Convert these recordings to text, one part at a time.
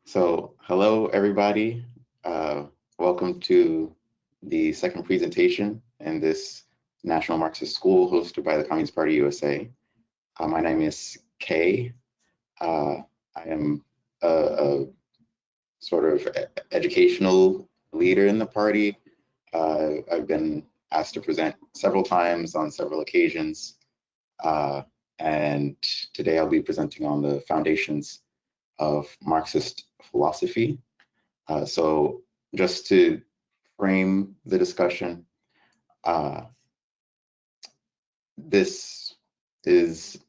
So, hello everybody. Welcome to the second presentation in this National Marxist School hosted by the Communist Party USA. My name is Kay. I am a sort of educational leader in the party. I've been asked to present several times on several occasions, and today I'll be presenting on the foundations of Marxist philosophy. So just to frame the discussion, this is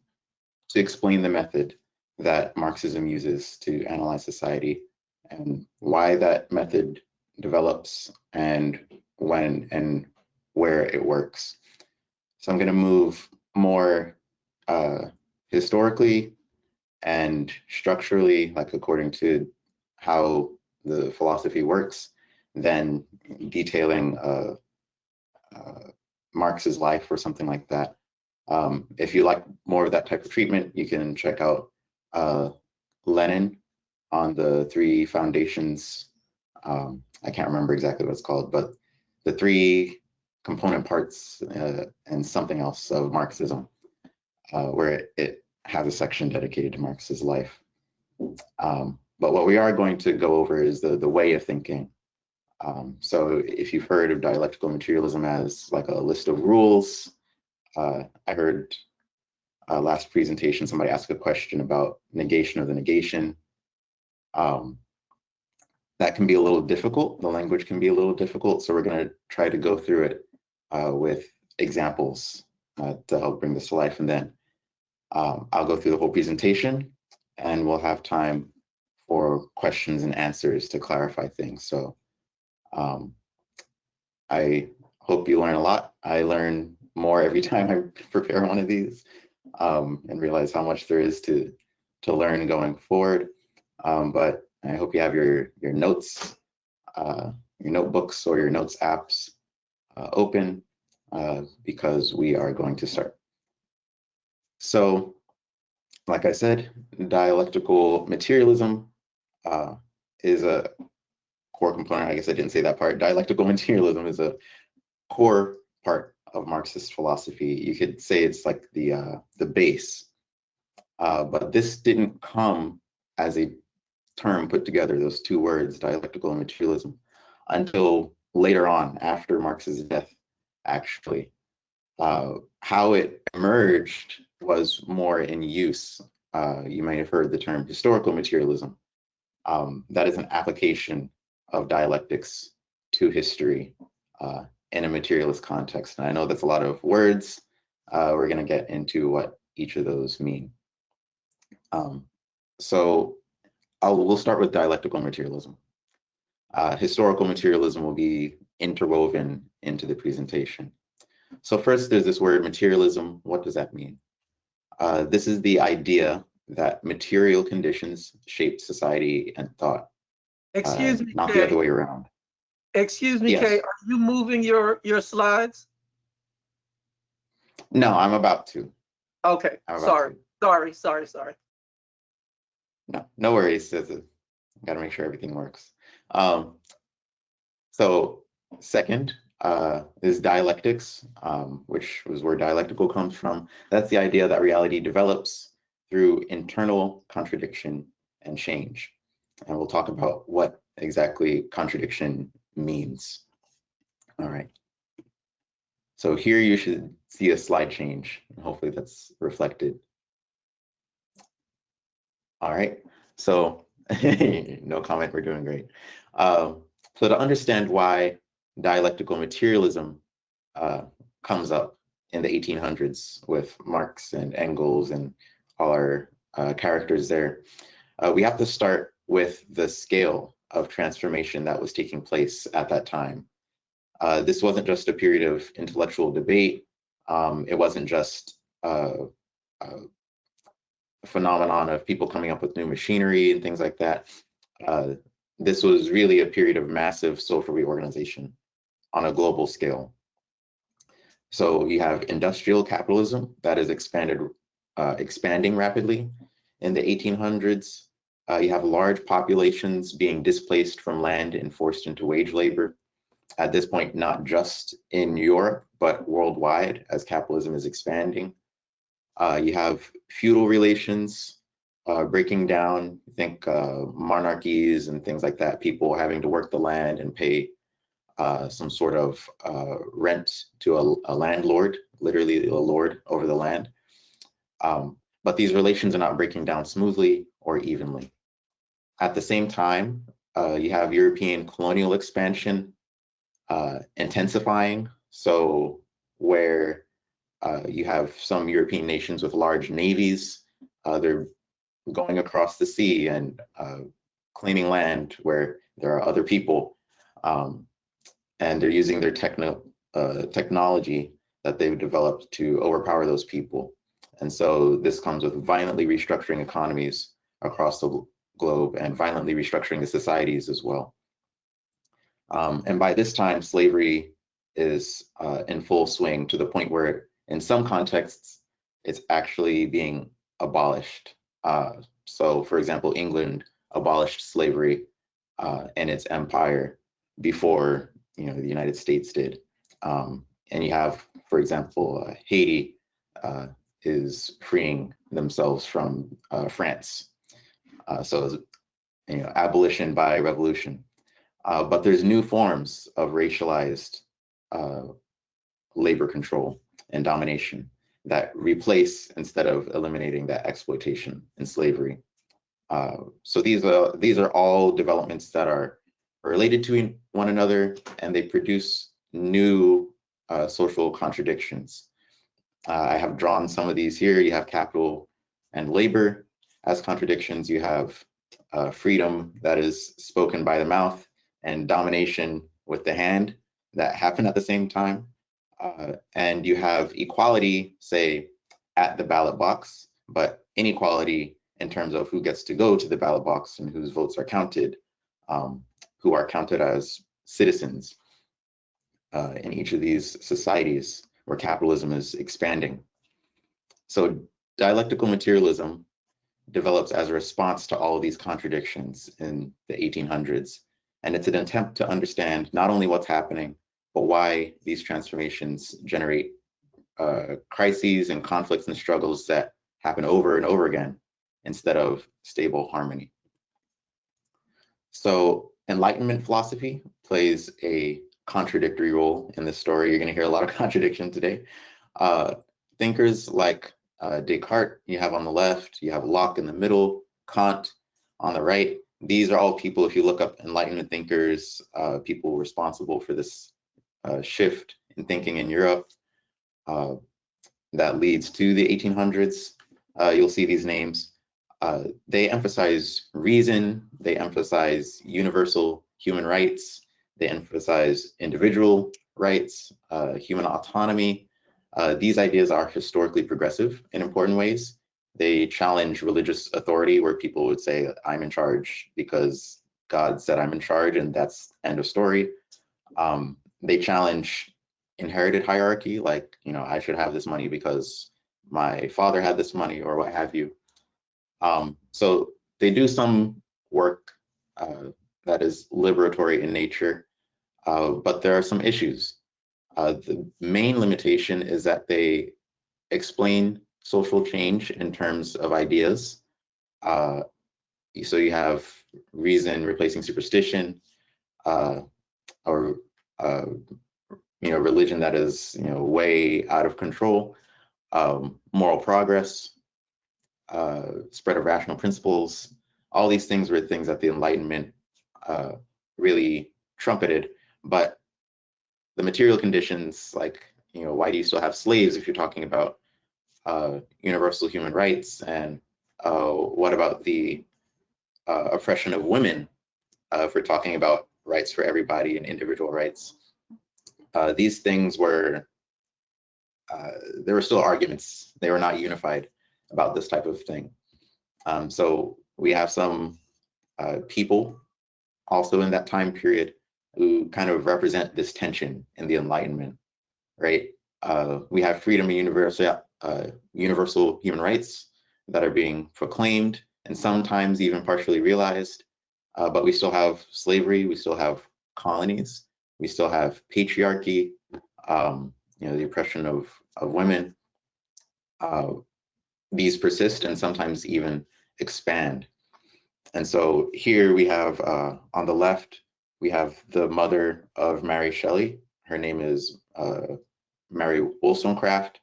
to explain the method that Marxism uses to analyze society and why that method develops and when and where it works. So I'm going to move more historically and structurally, like according to how the philosophy works, then detailing Marx's life or something like that. If you like more of that type of treatment, you can check out Lenin on the three foundations. I can't remember exactly what it's called, but the three component parts and something else of Marxism, where it has a section dedicated to Marx's life. But what we are going to go over is the way of thinking. So if you've heard of dialectical materialism as like a list of rules, I heard last presentation somebody ask a question about negation of the negation. That can be a little difficult. The language can be a little difficult, so we're going to try to go through it with examples to help bring this to life, and then I'll go through the whole presentation, and we'll have time for questions and answers to clarify things. So I hope you learn a lot. I learn more every time I prepare one of these and realize how much there is to learn going forward. But I hope you have your notes, your notebooks or your notes apps open because we are going to start. So, like I said, dialectical materialism is a core component. I guess I didn't say that part. Dialectical materialism is a core part of Marxist philosophy. You could say it's like the base. But this didn't come as a term put together, those two words, dialectical and materialism, until later on, after Marx's death, actually. How it emerged was more in use. You might have heard the term historical materialism. That is an application of dialectics to history in a materialist context. And I know that's a lot of words. We're going to get into what each of those mean. So we'll start with dialectical materialism. Historical materialism will be interwoven into the presentation. So first, there's this word materialism. What does that mean? This is the idea that material conditions shape society and thought. Excuse me, not Kay. The other way around. Excuse me, Yes. Kay. Are you moving your slides? No, I'm about to. Okay. Sorry. No worries. Got to make sure everything works. So second is dialectics, which was where dialectical comes from. That's the idea that reality develops through internal contradiction and change. And we'll talk about what exactly contradiction means. All right. So here you should see a slide change, and hopefully that's reflected. All right. So no comment, we're doing great. So to understand why dialectical materialism comes up in the 1800s with Marx and Engels and all our characters there, we have to start with the scale of transformation that was taking place at that time. This wasn't just a period of intellectual debate. It wasn't just a phenomenon of people coming up with new machinery and things like that. This was really a period of massive social reorganization on a global scale. So you have industrial capitalism that is expanding rapidly in the 1800s. You have large populations being displaced from land and forced into wage labor. At this point, not just in Europe, but worldwide as capitalism is expanding. You have feudal relations breaking down. Think monarchies and things like that, people having to work the land and pay some sort of rent to a landlord, literally a lord over the land. But these relations are not breaking down smoothly or evenly. At the same time, you have European colonial expansion intensifying. So where you have some European nations with large navies, they're going across the sea and claiming land where there are other people, and they're using their technology that they've developed to overpower those people. And so this comes with violently restructuring economies across the globe and violently restructuring the societies as well. And by this time, slavery is in full swing to the point where in some contexts, it's actually being abolished. So for example, England abolished slavery in its empire before the United States did. And you have, for example, Haiti is freeing themselves from France. So abolition by revolution. But there's new forms of racialized labor control and domination that replace instead of eliminating that exploitation and slavery. So these are all developments that are related to one another, and they produce new social contradictions. I have drawn some of these here. You have capital and labor as contradictions. You have freedom that is spoken by the mouth and domination with the hand that happen at the same time. And you have equality, say, at the ballot box, but inequality in terms of who gets to go to the ballot box and whose votes are counted, who are counted as citizens in each of these societies where capitalism is expanding. So dialectical materialism develops as a response to all of these contradictions in the 1800s. And it's an attempt to understand not only what's happening, but why these transformations generate crises and conflicts and struggles that happen over and over again instead of stable harmony. So Enlightenment philosophy plays a contradictory role in this story. You're going to hear a lot of contradiction today. Thinkers like Descartes, you have on the left, you have Locke in the middle, Kant on the right. These are all people, if you look up Enlightenment thinkers, people responsible for this shift in thinking in Europe that leads to the 1800s. You'll see these names. They emphasize reason, they emphasize universal human rights, they emphasize individual rights, human autonomy. These ideas are historically progressive in important ways. They challenge religious authority, where people would say, I'm in charge because God said I'm in charge, and that's end of story. They challenge inherited hierarchy, like, I should have this money because my father had this money, or what have you. So they do some work that is liberatory in nature, but there are some issues. The main limitation is that they explain social change in terms of ideas. So you have reason replacing superstition, or religion that is way out of control, moral progress, spread of rational principles. All these things were things that the Enlightenment really trumpeted, but the material conditions, like, why do you still have slaves if you're talking about universal human rights? And what about the oppression of women if we're talking about rights for everybody and individual rights? These things were, there were still arguments. They were not unified about this type of thing. So we have some people also in that time period who kind of represent this tension in the Enlightenment, right? We have freedom and universal human rights that are being proclaimed, and sometimes even partially realized. But we still have slavery, we still have colonies, we still have patriarchy, the oppression of women. These persist and sometimes even expand. And so here we have, on the left, we have the mother of Mary Shelley. Her name is Mary Wollstonecraft.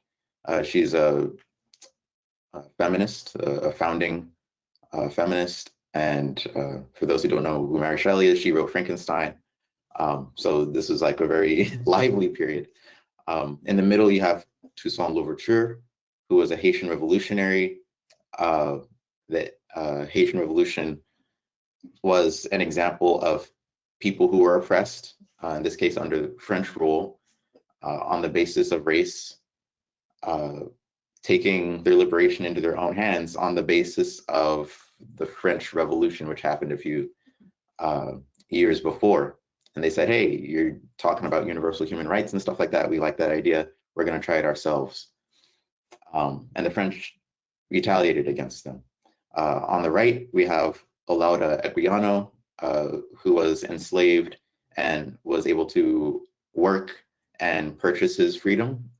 She's a feminist, a founding feminist. And for those who don't know who Mary Shelley is, she wrote Frankenstein. So this is like a very lively period. In the middle, you have Toussaint Louverture, who was a Haitian revolutionary. The Haitian Revolution was an example of people who were oppressed, in this case under French rule, on the basis of race, taking their liberation into their own hands on the basis of the French Revolution, which happened a few years before. And they said, hey, you're talking about universal human rights and stuff like that. We like that idea. We're going to try it ourselves. And the French retaliated against them. On the right, we have Olaudah Equiano, who was enslaved and was able to work and purchase his freedom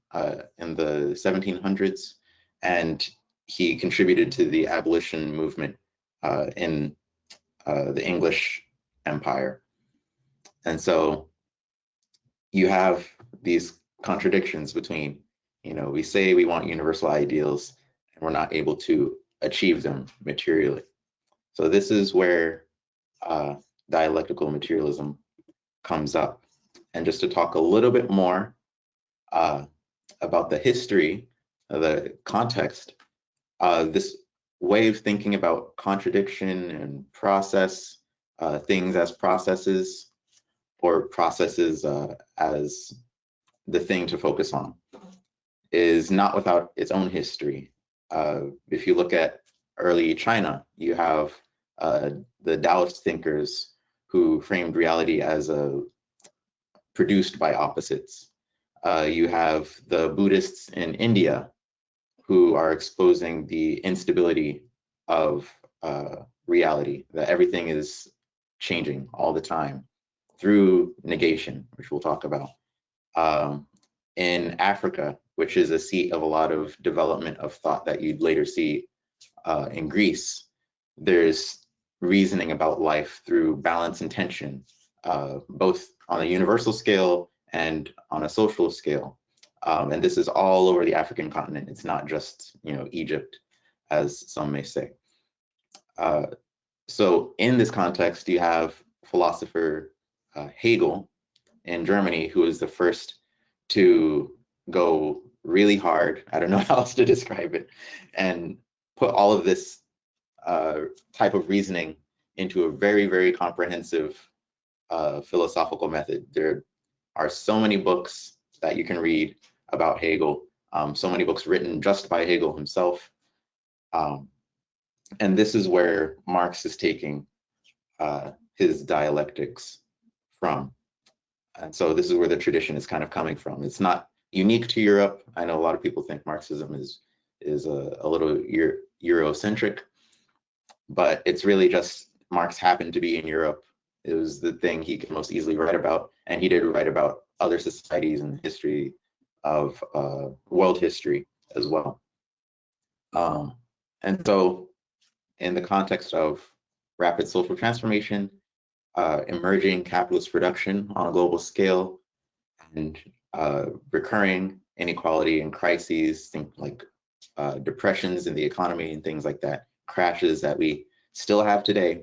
in the 1700s. And he contributed to the abolition movement in the English Empire. And so you have these contradictions between, we say we want universal ideals and we're not able to achieve them materially. So this is where dialectical materialism comes up. And just to talk a little bit more about the history, the context, this way of thinking about contradiction and process, things as processes, or processes as the thing to focus on, is not without its own history. If you look at early China, you have the Taoist thinkers who framed reality as produced by opposites. You have the Buddhists in India who are exposing the instability of reality, that everything is changing all the time through negation, which we'll talk about. In Africa, which is a seat of a lot of development of thought that you'd later see in Greece, there's reasoning about life through balance and tension, both on a universal scale and on a social scale. And this is all over the African continent. It's not just, Egypt, as some may say. So in this context, you have philosopher Hegel in Germany, who is the first to go really hard, I don't know how else to describe it, and put all of this type of reasoning into a very, very comprehensive philosophical method. There are so many books that you can read about Hegel, so many books written just by Hegel himself. And this is where Marx is taking his dialectics from. And so this is where the tradition is kind of coming from. It's not unique to Europe. I know a lot of people think Marxism is a little Eurocentric, but it's really just Marx happened to be in Europe. It was the thing he could most easily write about, and he did write about other societies and history of world history as well. And so in the context of rapid social transformation, emerging capitalist production on a global scale, and recurring inequality and crises, think like depressions in the economy and things like that, crashes that we still have today,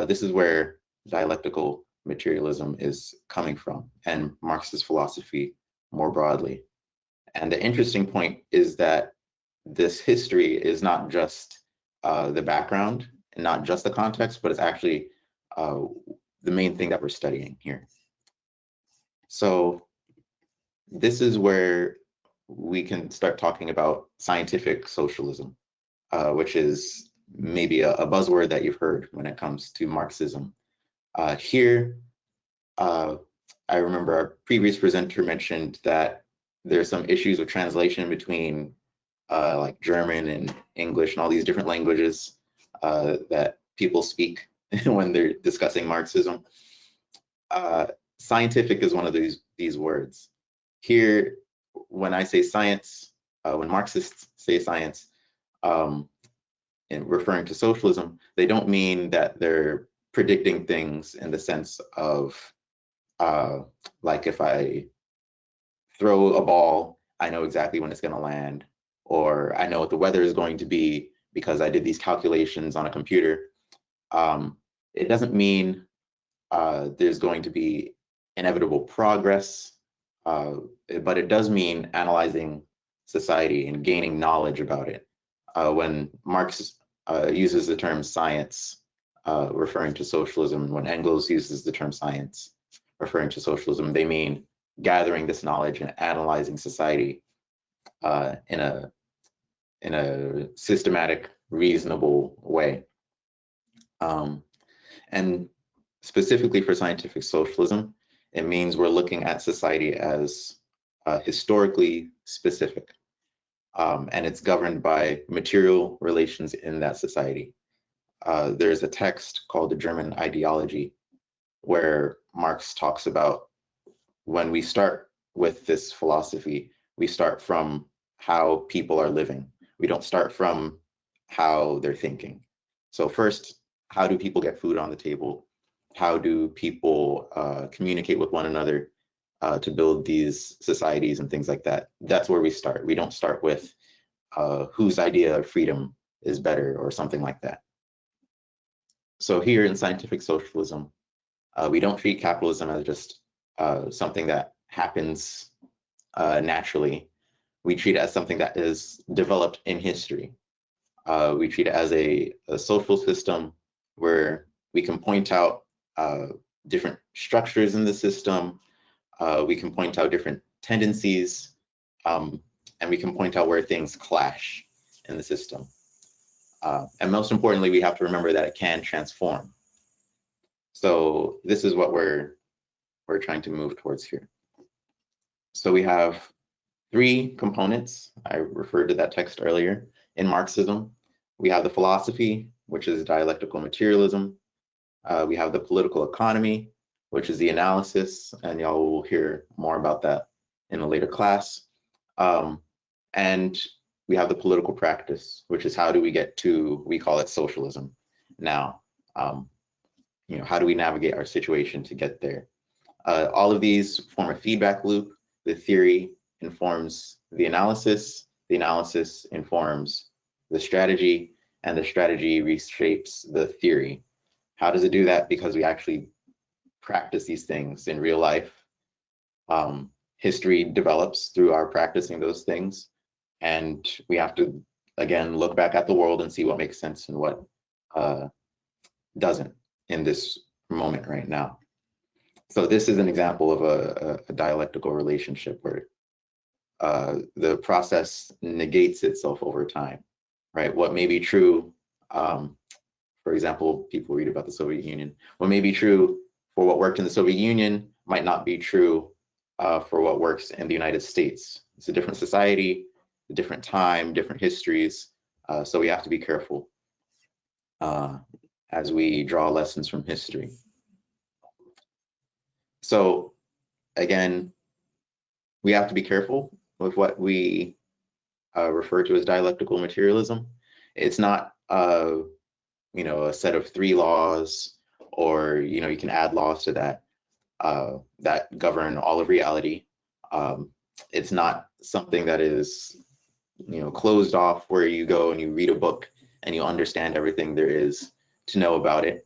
this is where dialectical materialism is coming from, and Marxist philosophy more broadly. And the interesting point is that this history is not just the background and not just the context, but it's actually the main thing that we're studying here. So this is where we can start talking about scientific socialism, which is maybe a buzzword that you've heard when it comes to Marxism. Here, I remember our previous presenter mentioned that there's some issues with translation between like German and English and all these different languages. that people speak when they're discussing Marxism. Scientific is one of these words. Here, when I say science, when Marxists say science, in referring to socialism, they don't mean that they're predicting things in the sense of, like if I throw a ball, I know exactly when it's going to land, or I know what the weather is going to be because I did these calculations on a computer. It doesn't mean there's going to be inevitable progress, but it does mean analyzing society and gaining knowledge about it. When Marx uses the term science, referring to socialism, when Engels uses the term science, referring to socialism, they mean gathering this knowledge and analyzing society in a systematic, reasonable way. And specifically for scientific socialism, it means we're looking at society as historically specific, and it's governed by material relations in that society. There's a text called the German Ideology, where Marx talks about when we start with this philosophy, we start from how people are living. We don't start from how they're thinking. So first, how do people get food on the table? How do people communicate with one another to build these societies and things like that? That's where we start. We don't start with whose idea of freedom is better or something like that. So here in scientific socialism, we don't treat capitalism as just something that happens naturally. We treat it as something that is developed in history. We treat it as a social system where we can point out different structures in the system. We can point out different tendencies, and we can point out where things clash in the system. And most importantly, we have to remember that it can transform. So this is what we're trying to move towards here. So we have three components. I referred to that text earlier. In Marxism, we have the philosophy, which is dialectical materialism. We have the political economy, which is the analysis, and y'all will hear more about that in a later class. And we have the political practice, which is how do we get to, we call it socialism now. How do we navigate our situation to get there? All of these form a feedback loop. The theory informs the analysis informs the strategy, and the strategy reshapes the theory. How does it do that? Because we actually practice these things in real life. History develops through our practicing those things, and we have to, again, look back at the world and see what makes sense and what doesn't in this moment right now. So this is an example of a dialectical relationship where the process negates itself over time, right? What may be true, for example, people read about the Soviet Union. What may be true for what worked in the Soviet Union might not be true for what works in the United States. It's a different society, a different time, different histories. So we have to be careful as we draw lessons from history. So again, we have to be careful with what we refer to as dialectical materialism. It's not a set of three laws, or you can add laws to that that govern all of reality. It's not something that is closed off where you go and you read a book and you understand everything there is to know about it.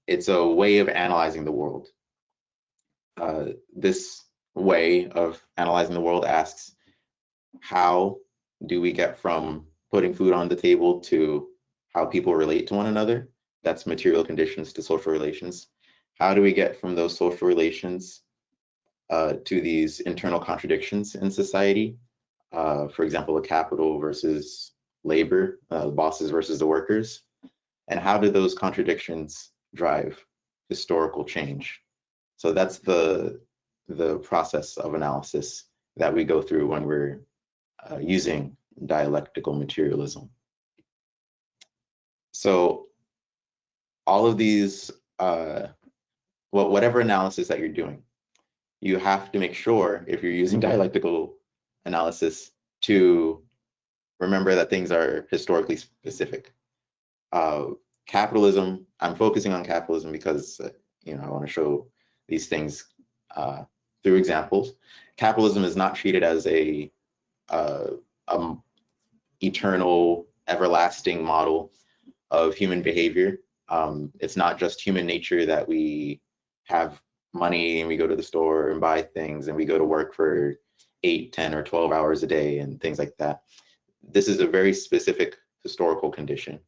It's a way of analyzing the world. This way of analyzing the world asks, how do we get from putting food on the table to how people relate to one another? That's material conditions to social relations. How do we get from those social relations to these internal contradictions in society? For example, the capital versus labor, the bosses versus the workers. And how do those contradictions drive historical change? So that's the process of analysis that we go through when we're using dialectical materialism. So all of these, whatever analysis that you're doing, you have to make sure, if you're using dialectical analysis, to remember that things are historically specific. Capitalism, I'm focusing on capitalism because I want to show these things through examples. Capitalism is not treated as a eternal, everlasting model of human behavior. It's not just human nature that we have money and we go to the store and buy things and we go to work for 8, 10, or 12 hours a day and things like that. This is a very specific historical condition,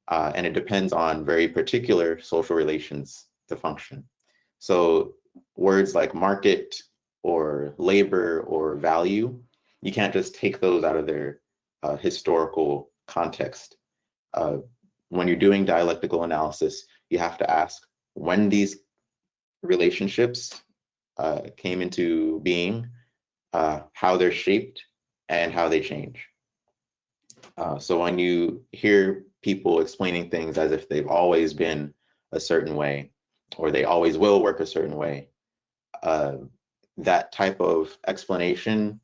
and it depends on very particular social relations to function. So words like market or labor or value, you can't just take those out of their historical context. When you're doing dialectical analysis, you have to ask when these relationships came into being, how they're shaped, and how they change. So when you hear people explaining things as if they've always been a certain way, or they always will work a certain way, that type of explanation,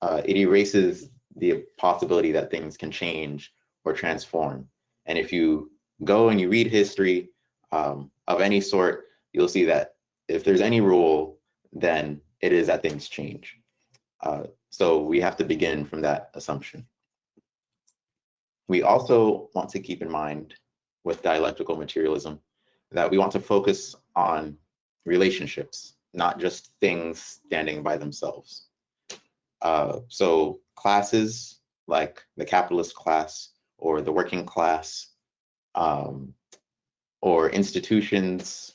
it erases the possibility that things can change or transform. And if you go and you read history of any sort, you'll see that if there's any rule, then it is that things change. So we have to begin from that assumption. We also want to keep in mind with dialectical materialism that we want to focus on relationships, not just things standing by themselves. So classes like the capitalist class or the working class, or institutions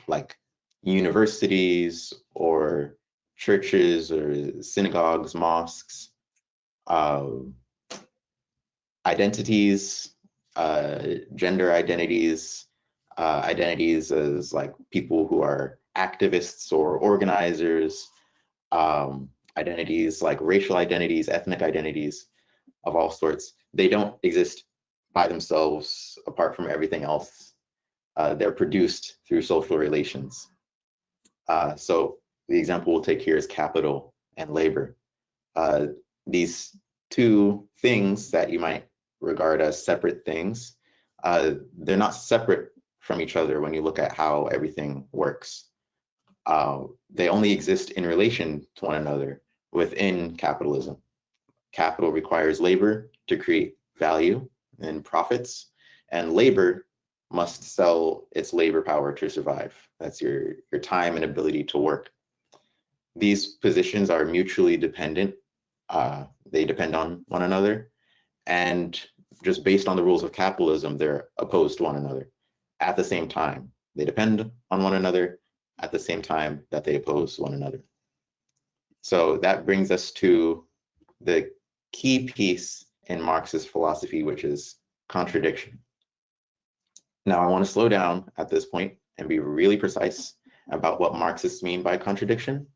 like universities or churches or synagogues, mosques, identities, gender identities, identities as like people who are activists or organizers, identities like racial identities, ethnic identities of all sorts. They don't exist by themselves apart from everything else. They're produced through social relations. So the example we'll take here is capital and labor. These two things that you might regard as separate things, they're not separate from each other when you look at how everything works. They only exist in relation to one another within capitalism. Capital requires labor to create value and profits, and labor must sell its labor power to survive. That's your time and ability to work. These positions are mutually dependent. They depend on one another, and just based on the rules of capitalism, they're opposed to one another at the same time. They depend on one another at the same time that they oppose one another. So that brings us to the key piece in Marxist philosophy, which is contradiction. Now, I want to slow down at this point and be really precise about what Marxists mean by contradiction,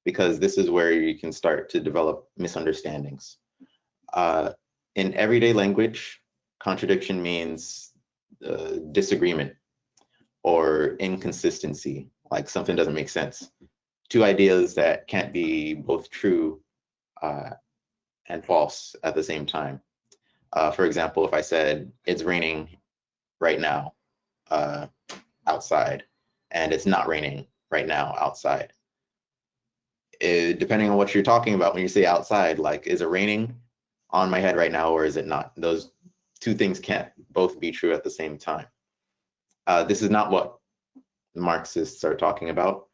because this is where you can start to develop misunderstandings. In everyday language, contradiction means disagreement or inconsistency, like something doesn't make sense. Two ideas that can't be both true and false at the same time. For example, if I said it's raining right now outside, and it's not raining right now outside. Depending on what you're talking about when you say outside, like, is it raining on my head right now or is it not? Those two things can't both be true at the same time. This is not what Marxists are talking about.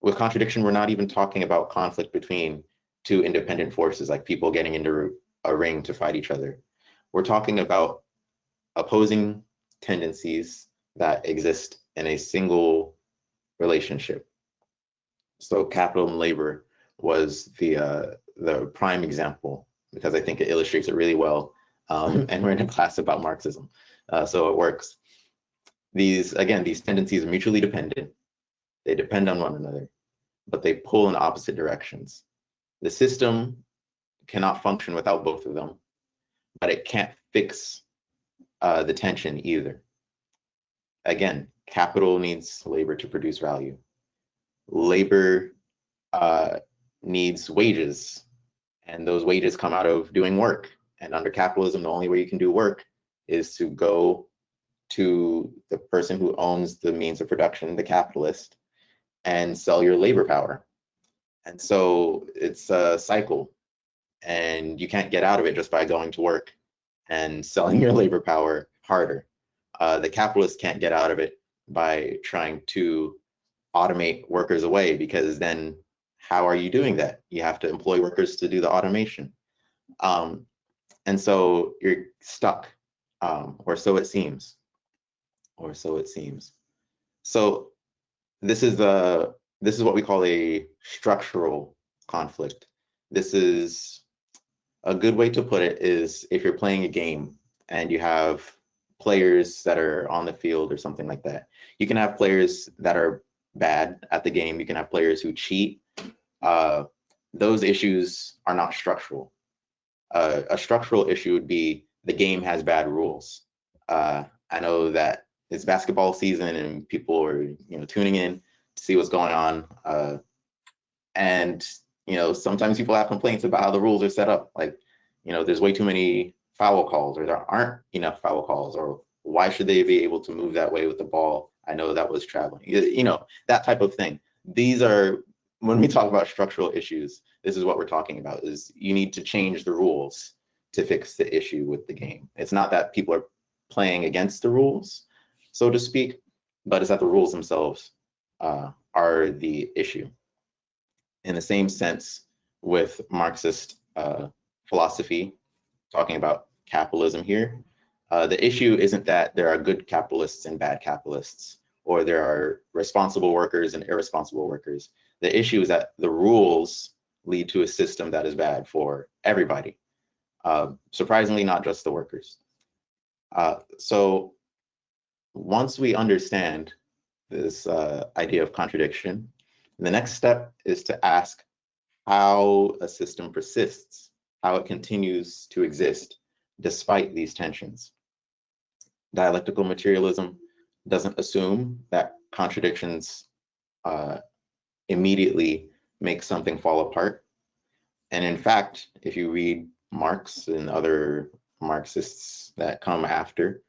With contradiction, we're not even talking about conflict between two independent forces, like people getting into a ring to fight each other. We're talking about opposing tendencies that exist in a single relationship. So capital and labor was the prime example, because I think it illustrates it really well. And we're in a class about Marxism, so it works. These tendencies are mutually dependent. They depend on one another, but they pull in opposite directions. The system cannot function without both of them. but it can't fix the tension either. Again, capital needs labor to produce value. Labor needs wages, and those wages come out of doing work. And under capitalism, the only way you can do work is to go to the person who owns the means of production, the capitalist, and sell your labor power. And so it's a cycle, and you can't get out of it just by going to work and selling your labor power harder. The capitalist can't get out of it by trying to automate workers away, because then how are you doing that? You have to employ workers to do the automation. And so you're stuck, or so it seems, or so it seems. So this is what we call a structural conflict. This is a good way to put it is if you're playing a game and you have players that are on the field or something like that. You can have players that are bad at the game. You can have players who cheat. Those issues are not structural. A structural issue would be the game has bad rules. I know that it's basketball season and people are tuning in to see what's going on. And sometimes people have complaints about how the rules are set up. Like, there's way too many foul calls, or there aren't enough foul calls, or why should they be able to move that way with the ball? I know that was traveling, that type of thing. These are, when we talk about structural issues, this is what we're talking about, is you need to change the rules to fix the issue with the game. It's not that people are playing against the rules, so to speak, but it's that the rules themselves are the issue. In the same sense with Marxist philosophy, talking about capitalism here, the issue isn't that there are good capitalists and bad capitalists, or there are responsible workers and irresponsible workers. The issue is that the rules lead to a system that is bad for everybody. Surprisingly, not just the workers. So once we understand this idea of contradiction, the next step is to ask how a system persists, how it continues to exist despite these tensions. Dialectical materialism doesn't assume that contradictions immediately make something fall apart. And in fact, if you read Marx and other Marxists that come after,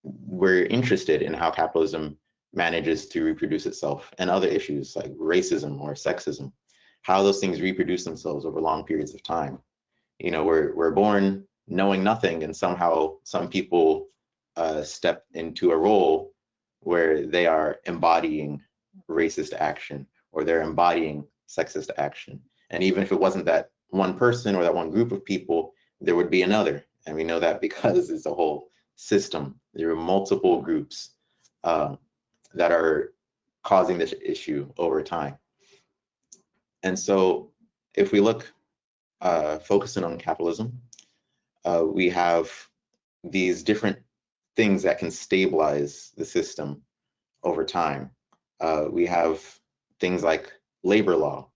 we're interested in how capitalism manages to reproduce itself, and other issues like racism or sexism, how those things reproduce themselves over long periods of time. We're born knowing nothing, and somehow some people step into a role where they are embodying racist action, or they're embodying sexist action. And even if it wasn't that one person or that one group of people, there would be another. And we know that because it's a whole system. There are multiple groups that are causing this issue over time. And so if we look, focusing on capitalism, we have these different things that can stabilize the system over time. We have things like labor law,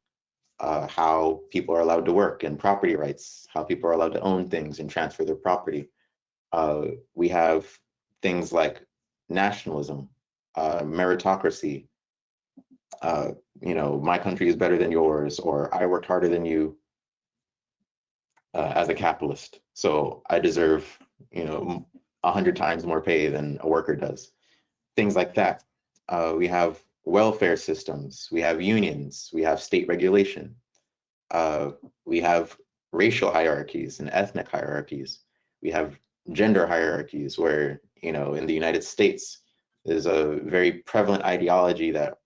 how people are allowed to work, and property rights, how people are allowed to own things and transfer their property. We have things like nationalism, meritocracy, my country is better than yours, or I worked harder than you as a capitalist, so I deserve 100 times more pay than a worker does. Things like that. We have welfare systems, we have unions, we have state regulation, we have racial hierarchies and ethnic hierarchies, we have gender hierarchies, where in the United States there's a very prevalent ideology that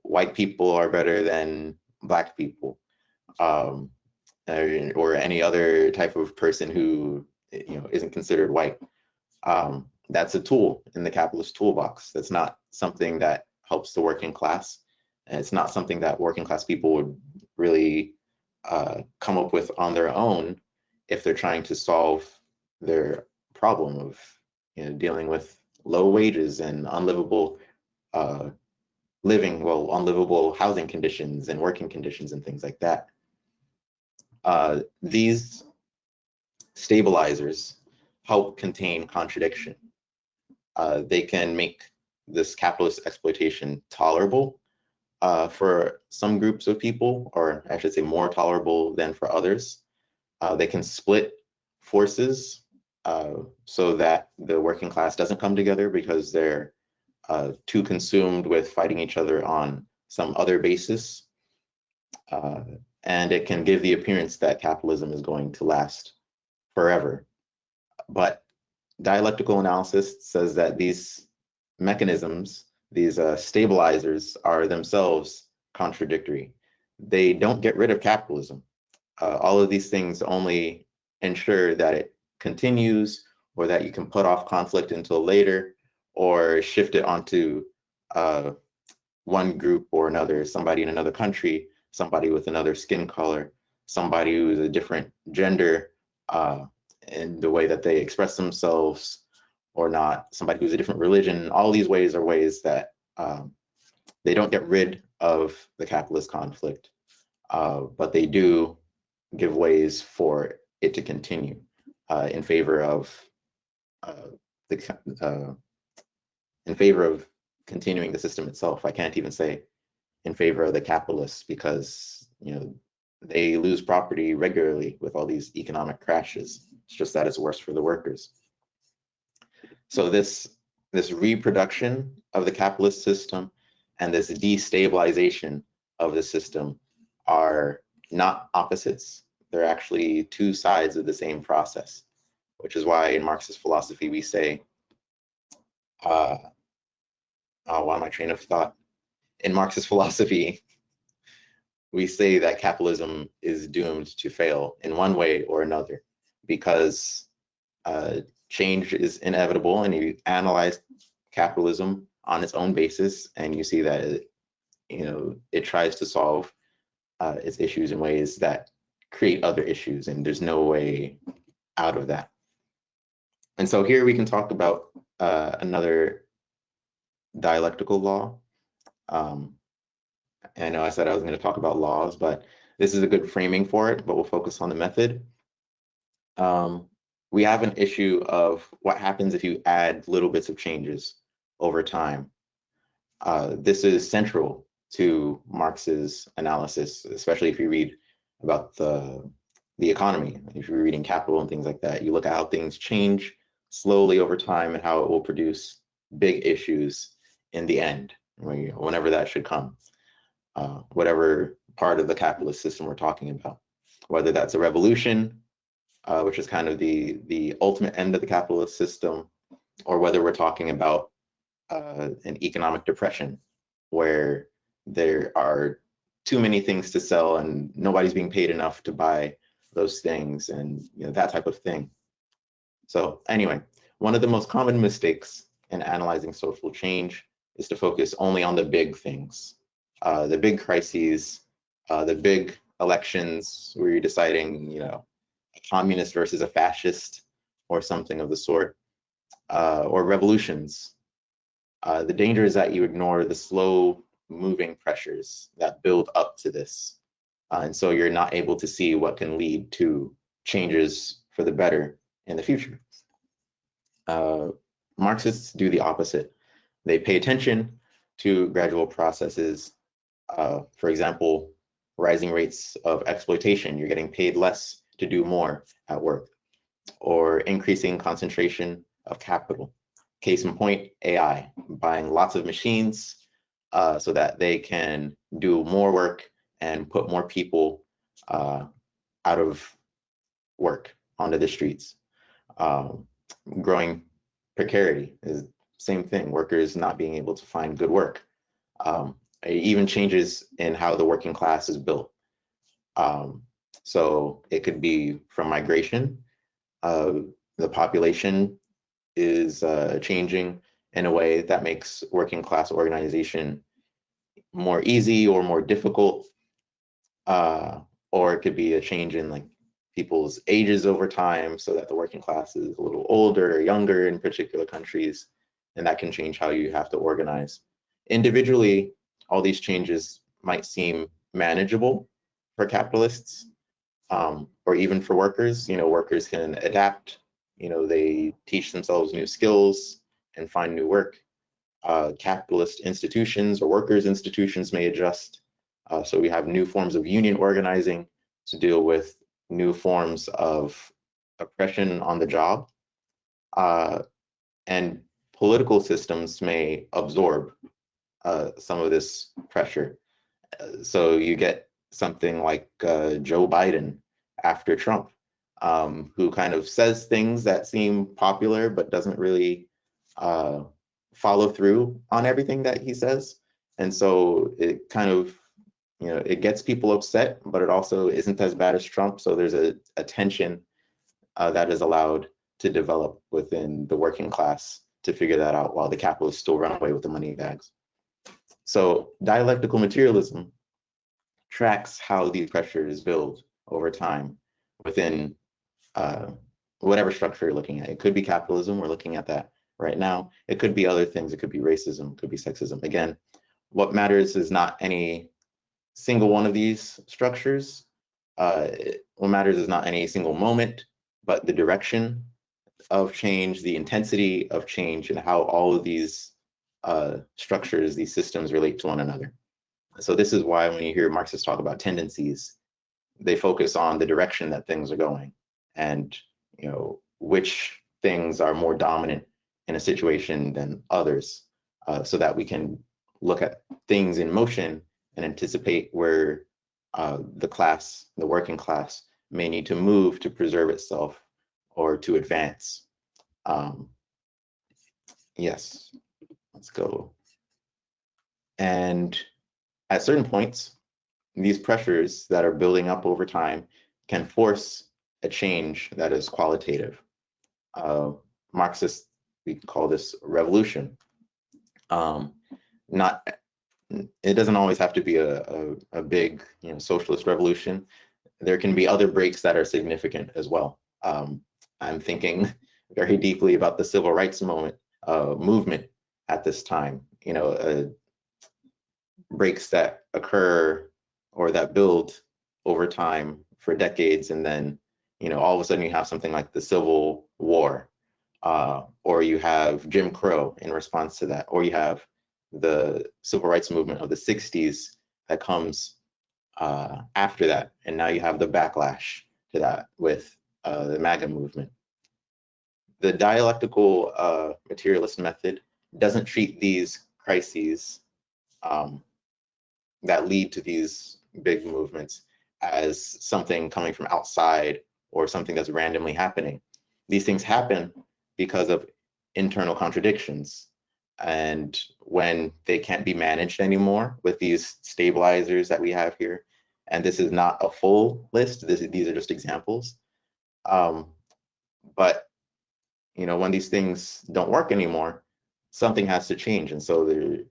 white people are better than black people, or any other type of person who isn't considered white. That's a tool in the capitalist toolbox. That's not something that helps the working class, and it's not something that working class people would really come up with on their own if they're trying to solve their problem of dealing with low wages and unlivable unlivable housing conditions and working conditions and things like that. These stabilizers help contain contradiction. They can make this capitalist exploitation tolerable for some groups of people, or I should say more tolerable than for others. They can split forces so that the working class doesn't come together because they're too consumed with fighting each other on some other basis. And it can give the appearance that capitalism is going to last forever. But dialectical analysis says that these mechanisms, these stabilizers, are themselves contradictory. They don't get rid of capitalism. All of these things only ensure that it continues, or that you can put off conflict until later, or shift it onto one group or another, somebody in another country, somebody with another skin color, somebody who's a different gender in the way that they express themselves or not, somebody who's a different religion. All these ways are ways that they don't get rid of the capitalist conflict, but they do give ways for it to continue in favor of continuing the system itself. I can't even say in favor of the capitalists, because they lose property regularly with all these economic crashes. It's just that it's worse for the workers. So this reproduction of the capitalist system and this destabilization of the system are not opposites. They're actually two sides of the same process, which is why in Marxist philosophy we say, why my train of thought? In Marxist philosophy, we say that capitalism is doomed to fail in one way or another, because change is inevitable, and you analyze capitalism on its own basis, and you see that it tries to solve its issues in ways that create other issues, and there's no way out of that. And so here we can talk about another dialectical law. I know I said I was going to talk about laws, but this is a good framing for it, but we'll focus on the method. We have an issue of what happens if you add little bits of changes over time. This is central to Marx's analysis, especially if you read about the economy. If you're reading Capital and things like that, you look at how things change slowly over time and how it will produce big issues in the end, whenever that should come. Whatever part of the capitalist system we're talking about, whether that's a revolution, which is kind of the ultimate end of the capitalist system, or whether we're talking about an economic depression where there are too many things to sell and nobody's being paid enough to buy those things, and that type of thing. So anyway, one of the most common mistakes in analyzing social change is to focus only on the big things, the big crises, the big elections where you're deciding, a communist versus a fascist or something of the sort, or revolutions. The danger is that you ignore the slow moving pressures that build up to this. And so you're not able to see what can lead to changes for the better in the future. Marxists do the opposite. They pay attention to gradual processes. For example, rising rates of exploitation, you're getting paid less to do more at work, or increasing concentration of capital. Case in point, AI, buying lots of machines so that they can do more work and put more people out of work onto the streets. Growing precarity is the same thing, workers not being able to find good work. Even changes in how the working class is built. So it could be from migration. The population is changing in a way that makes working class organization more easy or more difficult. Or it could be a change in people's ages over time, so that the working class is a little older or younger in particular countries, and that can change how you have to organize. Individually, all these changes might seem manageable for capitalists, or even for workers, workers can adapt, they teach themselves new skills and find new work. Capitalist institutions or workers' institutions may adjust. So we have new forms of union organizing to deal with new forms of oppression on the job. And political systems may absorb some of this pressure. So you get something like Joe Biden after Trump, who kind of says things that seem popular but doesn't really follow through on everything that he says. And so it kind of, it gets people upset, but it also isn't as bad as Trump. So there's a tension that is allowed to develop within the working class to figure that out while the capitalists still run away with the money bags. So dialectical materialism tracks how these pressures build over time within whatever structure you're looking at. It could be capitalism, we're looking at that right now. It could be other things, it could be racism, it could be sexism. Again, what matters is not any single one of these structures. What matters is not any single moment, but the direction of change, the intensity of change, and how all of these structures, these systems relate to one another. So this is why when you hear Marxists talk about tendencies, they focus on the direction that things are going and which things are more dominant in a situation than others, so that we can look at things in motion and anticipate where the working class may need to move to preserve itself or to advance. Yes, let's go. And at certain points, these pressures that are building up over time can force a change that is qualitative. Marxists, we call this revolution. It doesn't always have to be a big socialist revolution. There can be other breaks that are significant as well. I'm thinking very deeply about the civil rights movement at this time. Breaks that occur or that build over time for decades, and then all of a sudden you have something like the Civil War, or you have Jim Crow in response to that, or you have the civil rights movement of the 60s that comes after that, and now you have the backlash to that with the MAGA movement. The dialectical materialist method doesn't treat these crises that lead to these big movements as something coming from outside or something that's randomly happening. These things happen because of internal contradictions. And when they can't be managed anymore with these stabilizers that we have here, and this is not a full list, these are just examples. But when these things don't work anymore, something has to change. And so there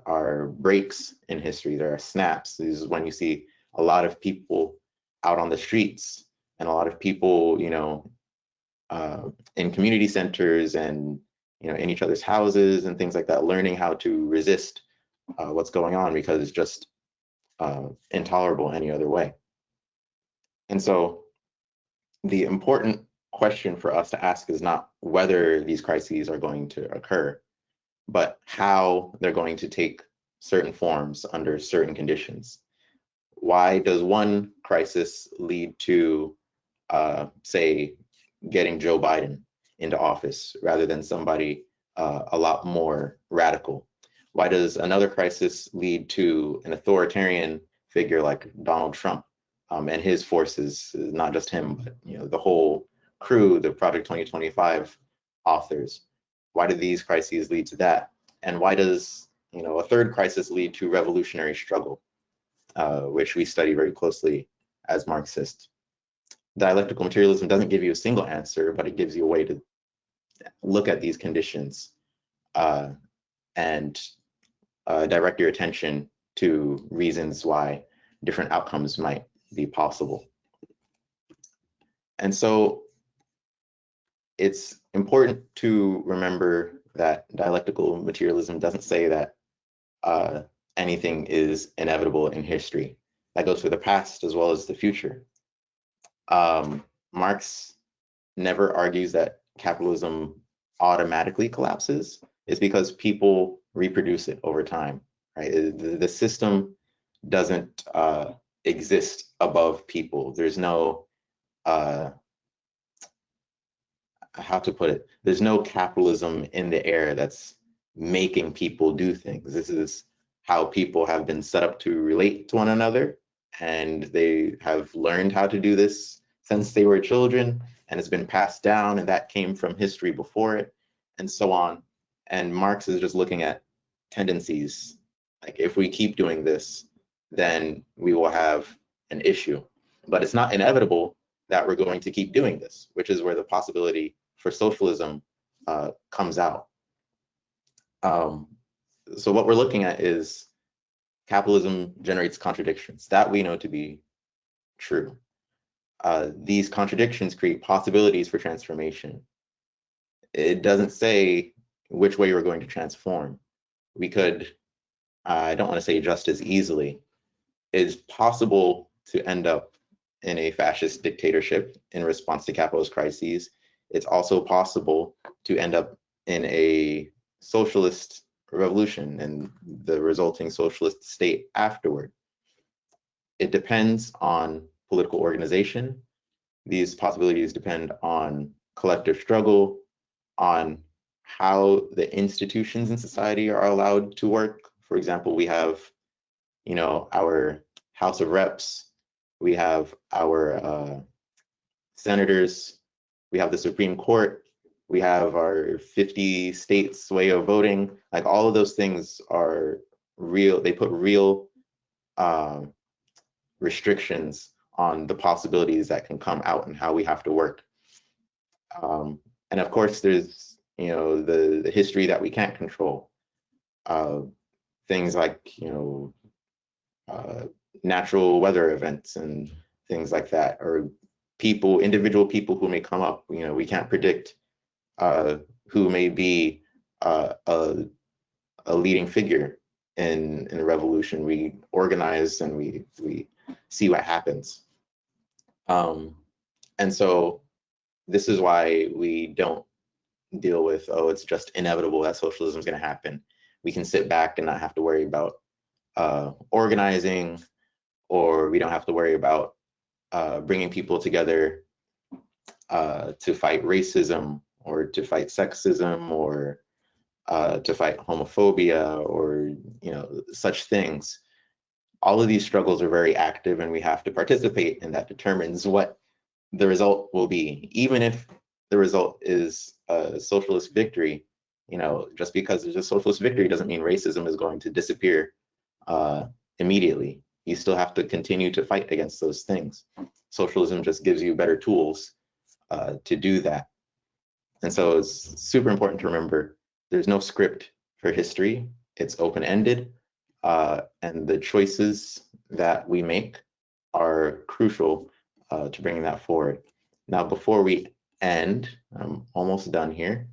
are breaks in history, there are snaps. This is when you see a lot of people out on the streets and a lot of people, in community centers and in each other's houses and things like that, learning how to resist what's going on because it's just intolerable any other way. And so the important question for us to ask is not whether these crises are going to occur, but how they're going to take certain forms under certain conditions. Why does one crisis lead to, say, getting Joe Biden into office rather than somebody a lot more radical? Why does another crisis lead to an authoritarian figure like Donald Trump and his forces, not just him, but the whole crew, the Project 2025 authors? Why do these crises lead to that? And why does a third crisis lead to revolutionary struggle, which we study very closely as Marxists? Dialectical materialism doesn't give you a single answer, but it gives you a way to look at these conditions and direct your attention to reasons why different outcomes might be possible. And so it's important to remember that dialectical materialism doesn't say that anything is inevitable in history. That goes for the past as well as the future. Marx never argues that capitalism automatically collapses. It's because people reproduce it over time, right? The system doesn't exist above people. There's no, how to put it, there's no capitalism in the air that's making people do things. This is how people have been set up to relate to one another, and they have learned how to do this since they were children, and it's been passed down, and that came from history before it, and so on. And Marx is just looking at tendencies. Like, if we keep doing this, then we will have an issue. But it's not inevitable that we're going to keep doing this, which is where the possibility for socialism comes out. So what we're looking at is capitalism generates contradictions. That we know to be true. These contradictions create possibilities for transformation. It doesn't say which way we're going to transform. We could, I don't want to say just as easily, it's possible to end up in a fascist dictatorship in response to capitalist crises. It's also possible to end up in a socialist revolution and the resulting socialist state afterward. It depends on political organization. These possibilities depend on collective struggle, on how the institutions in society are allowed to work. For example, we have, our House of Reps, we have our senators, we have the Supreme Court, we have our 50 states way of voting. Like, all of those things are real. They put real restrictions on the possibilities that can come out and how we have to work. And of course, there's, the history that we can't control. Things like, natural weather events and things like that, or individual people who may come up. We can't predict who may be a leading figure in a revolution. We organize and we see what happens. And so this is why we don't deal with, it's just inevitable that socialism is going to happen. We can sit back and not have to worry about organizing, or we don't have to worry about bringing people together to fight racism, or to fight sexism, or to fight homophobia, or such things. All of these struggles are very active, and we have to participate, and that determines what the result will be. Even if the result is a socialist victory, just because there's a socialist victory doesn't mean racism is going to disappear immediately. You still have to continue to fight against those things. Socialism just gives you better tools to do that. And so it's super important to remember there's no script for history. It's open-ended, and the choices that we make are crucial to bringing that forward. Now, before we end, I'm almost done here.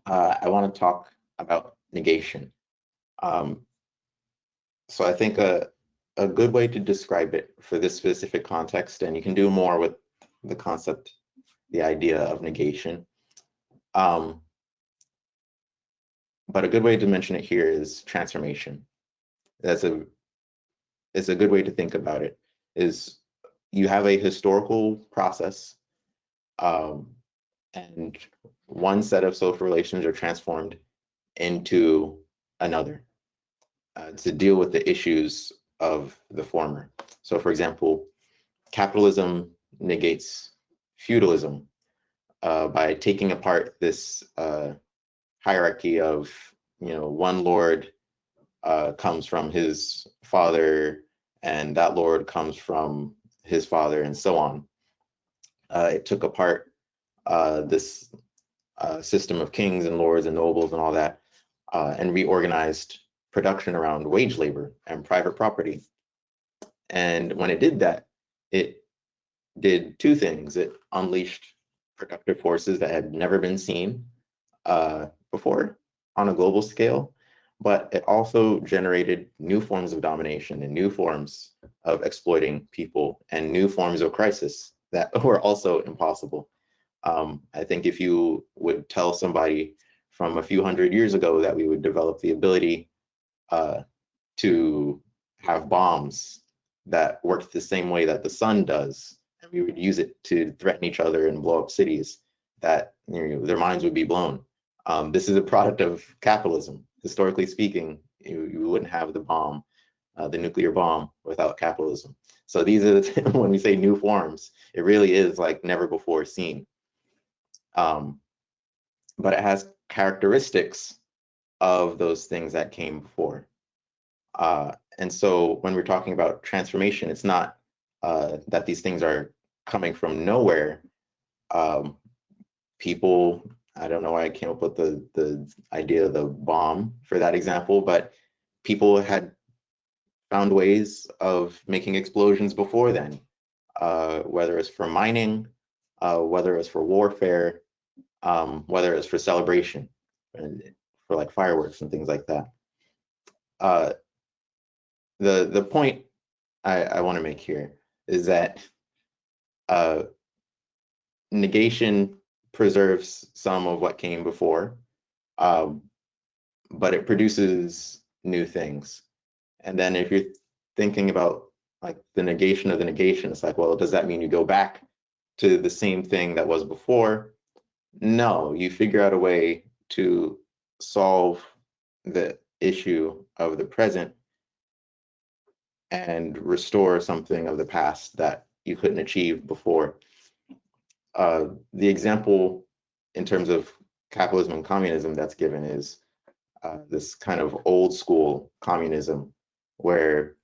I want to talk about negation. So I think a good way to describe it for this specific context, and you can do more with the concept, the idea of negation. But a good way to mention it here is transformation. It's a good way to think about it, is you have a historical process, and one set of social relations are transformed into another to deal with the issues of the former. So, for example, capitalism negates feudalism by taking apart this hierarchy of, one lord comes from his father, and that lord comes from his father, and so on. It took apart this system of kings and lords and nobles and all that, and reorganized production around wage labor and private property. And when it did that, it did two things. It unleashed productive forces that had never been seen before on a global scale, but it also generated new forms of domination and new forms of exploiting people and new forms of crisis that were also impossible. I think if you would tell somebody from a few hundred years ago that we would develop the ability to have bombs that worked the same way that the sun does, and we would use it to threaten each other and blow up cities, that their minds would be blown. This is a product of capitalism. Historically speaking, you wouldn't have the bomb, the nuclear bomb, without capitalism. So these are when we say new forms, it really is like never before seen. But it has characteristics of those things that came before. And so when we're talking about transformation, it's not that these things are coming from nowhere. People, I don't know why I came up with the idea of the bomb for that example, but people had found ways of making explosions before then, whether it's for mining, whether it's for warfare, whether it's for celebration, and for like fireworks and things like that. The point I want to make here is that negation preserves some of what came before, but it produces new things. And then if you're thinking about like the negation of the negation, it's like, well, does that mean you go back to the same thing that was before? No, you figure out a way to solve the issue of the present and restore something of the past that you couldn't achieve before. The example in terms of capitalism and communism that's given is this kind of old school communism where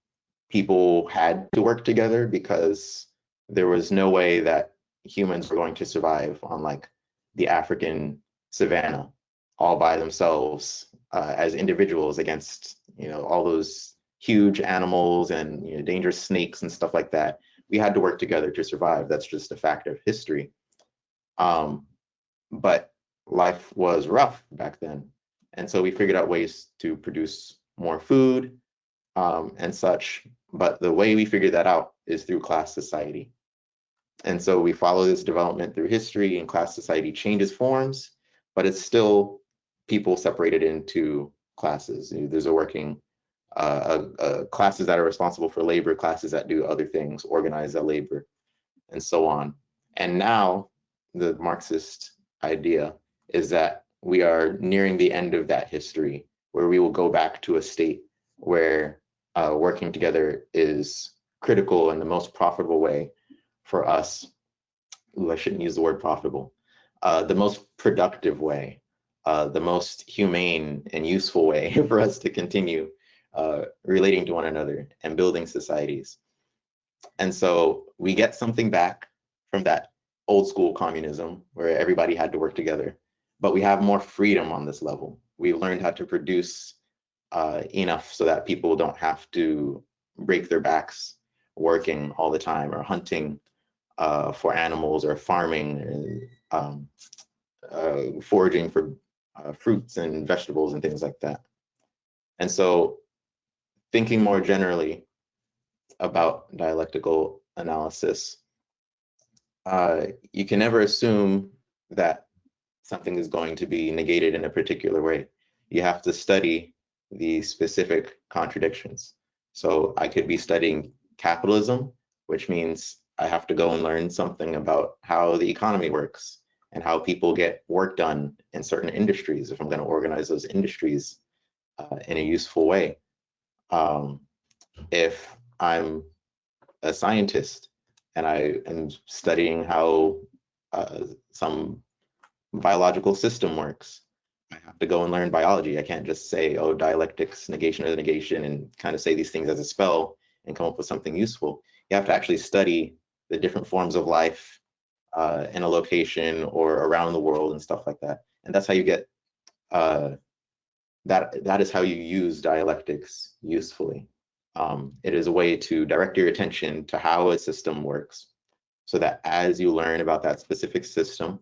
people had to work together because there was no way that humans were going to survive on like the African savannah all by themselves as individuals against all those huge animals and dangerous snakes and stuff like that. We had to work together to survive. That's just a fact of history. But life was rough back then, and so we figured out ways to produce more food and such. But the way we figured that out is through class society. And so we follow this development through history, and class society changes forms, but it's still people separated into classes. There's a working classes that are responsible for labor, classes that do other things, organize that labor, and so on. And now the Marxist idea is that we are nearing the end of that history, where we will go back to a state where working together is critical and the most profitable way for us. Ooh, I shouldn't use the word profitable. The most productive way, the most humane and useful way for us to continue relating to one another and building societies. And so we get something back from that old school communism where everybody had to work together, but we have more freedom on this level. We've learned how to produce enough so that people don't have to break their backs working all the time or hunting for animals or farming, foraging for fruits and vegetables and things like that. And so thinking more generally about dialectical analysis, you can never assume that something is going to be negated in a particular way. You have to study the specific contradictions. So I could be studying capitalism, which means I have to go and learn something about how the economy works and how people get work done in certain industries if I'm going to organize those industries in a useful way. If I'm a scientist and I am studying how some biological system works, I have to go and learn biology. I can't just say, oh, dialectics, negation of the negation, and kind of say these things as a spell and come up with something useful. You have to actually study the different forms of life in a location or around the world and stuff like that. And that's how you get, that is how you use dialectics usefully. It is a way to direct your attention to how a system works, so that as you learn about that specific system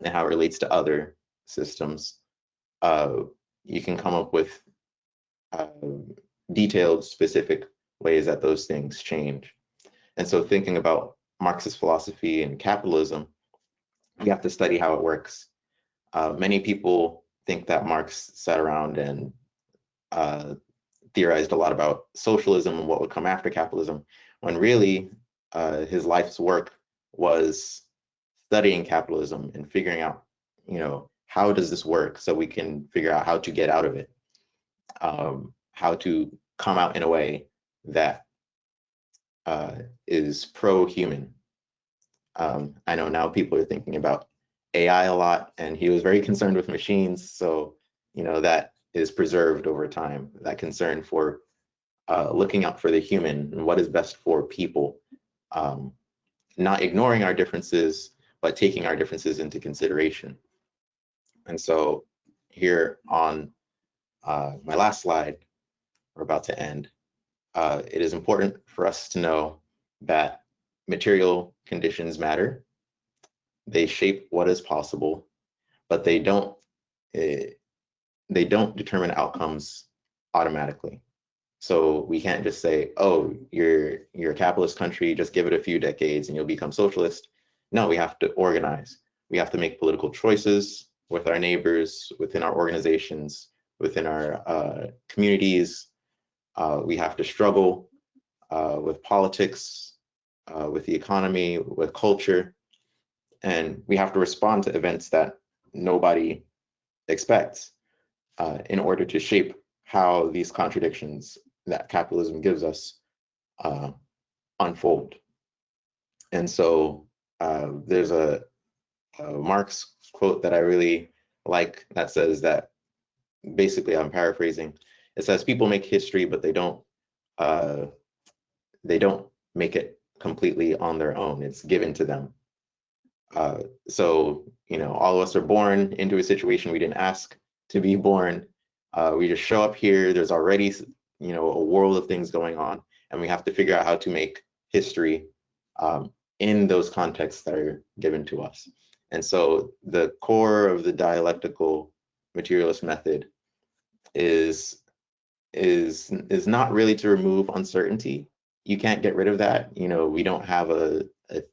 and how it relates to other systems, you can come up with detailed, specific ways that those things change. And so thinking about Marxist philosophy and capitalism, we have to study how it works. Many people think that Marx sat around and theorized a lot about socialism and what would come after capitalism, when really his life's work was studying capitalism and figuring out, how does this work so we can figure out how to get out of it, how to come out in a way that is pro-human. I know now people are thinking about AI a lot, and he was very concerned with machines, so that is preserved over time, that concern for looking out for the human and what is best for people, not ignoring our differences, but taking our differences into consideration. And so here on my last slide, we're about to end, it is important for us to know that material conditions matter. They shape what is possible, but they don't determine outcomes automatically. So we can't just say, oh, you're a capitalist country, just give it a few decades and you'll become socialist. No, we have to organize. We have to make political choices with our neighbors, within our organizations, within our communities. We have to struggle with politics, with the economy, with culture, and we have to respond to events that nobody expects in order to shape how these contradictions that capitalism gives us unfold. And so there's a Marx quote that I really like that says that, basically, I'm paraphrasing, it says people make history, but they don't make it completely on their own. It's given to them. So all of us are born into a situation we didn't ask to be born. We just show up here. There's already a world of things going on, and we have to figure out how to make history in those contexts that are given to us. And so the core of the dialectical materialist method is not really to remove uncertainty. You can't get rid of that. We don't have a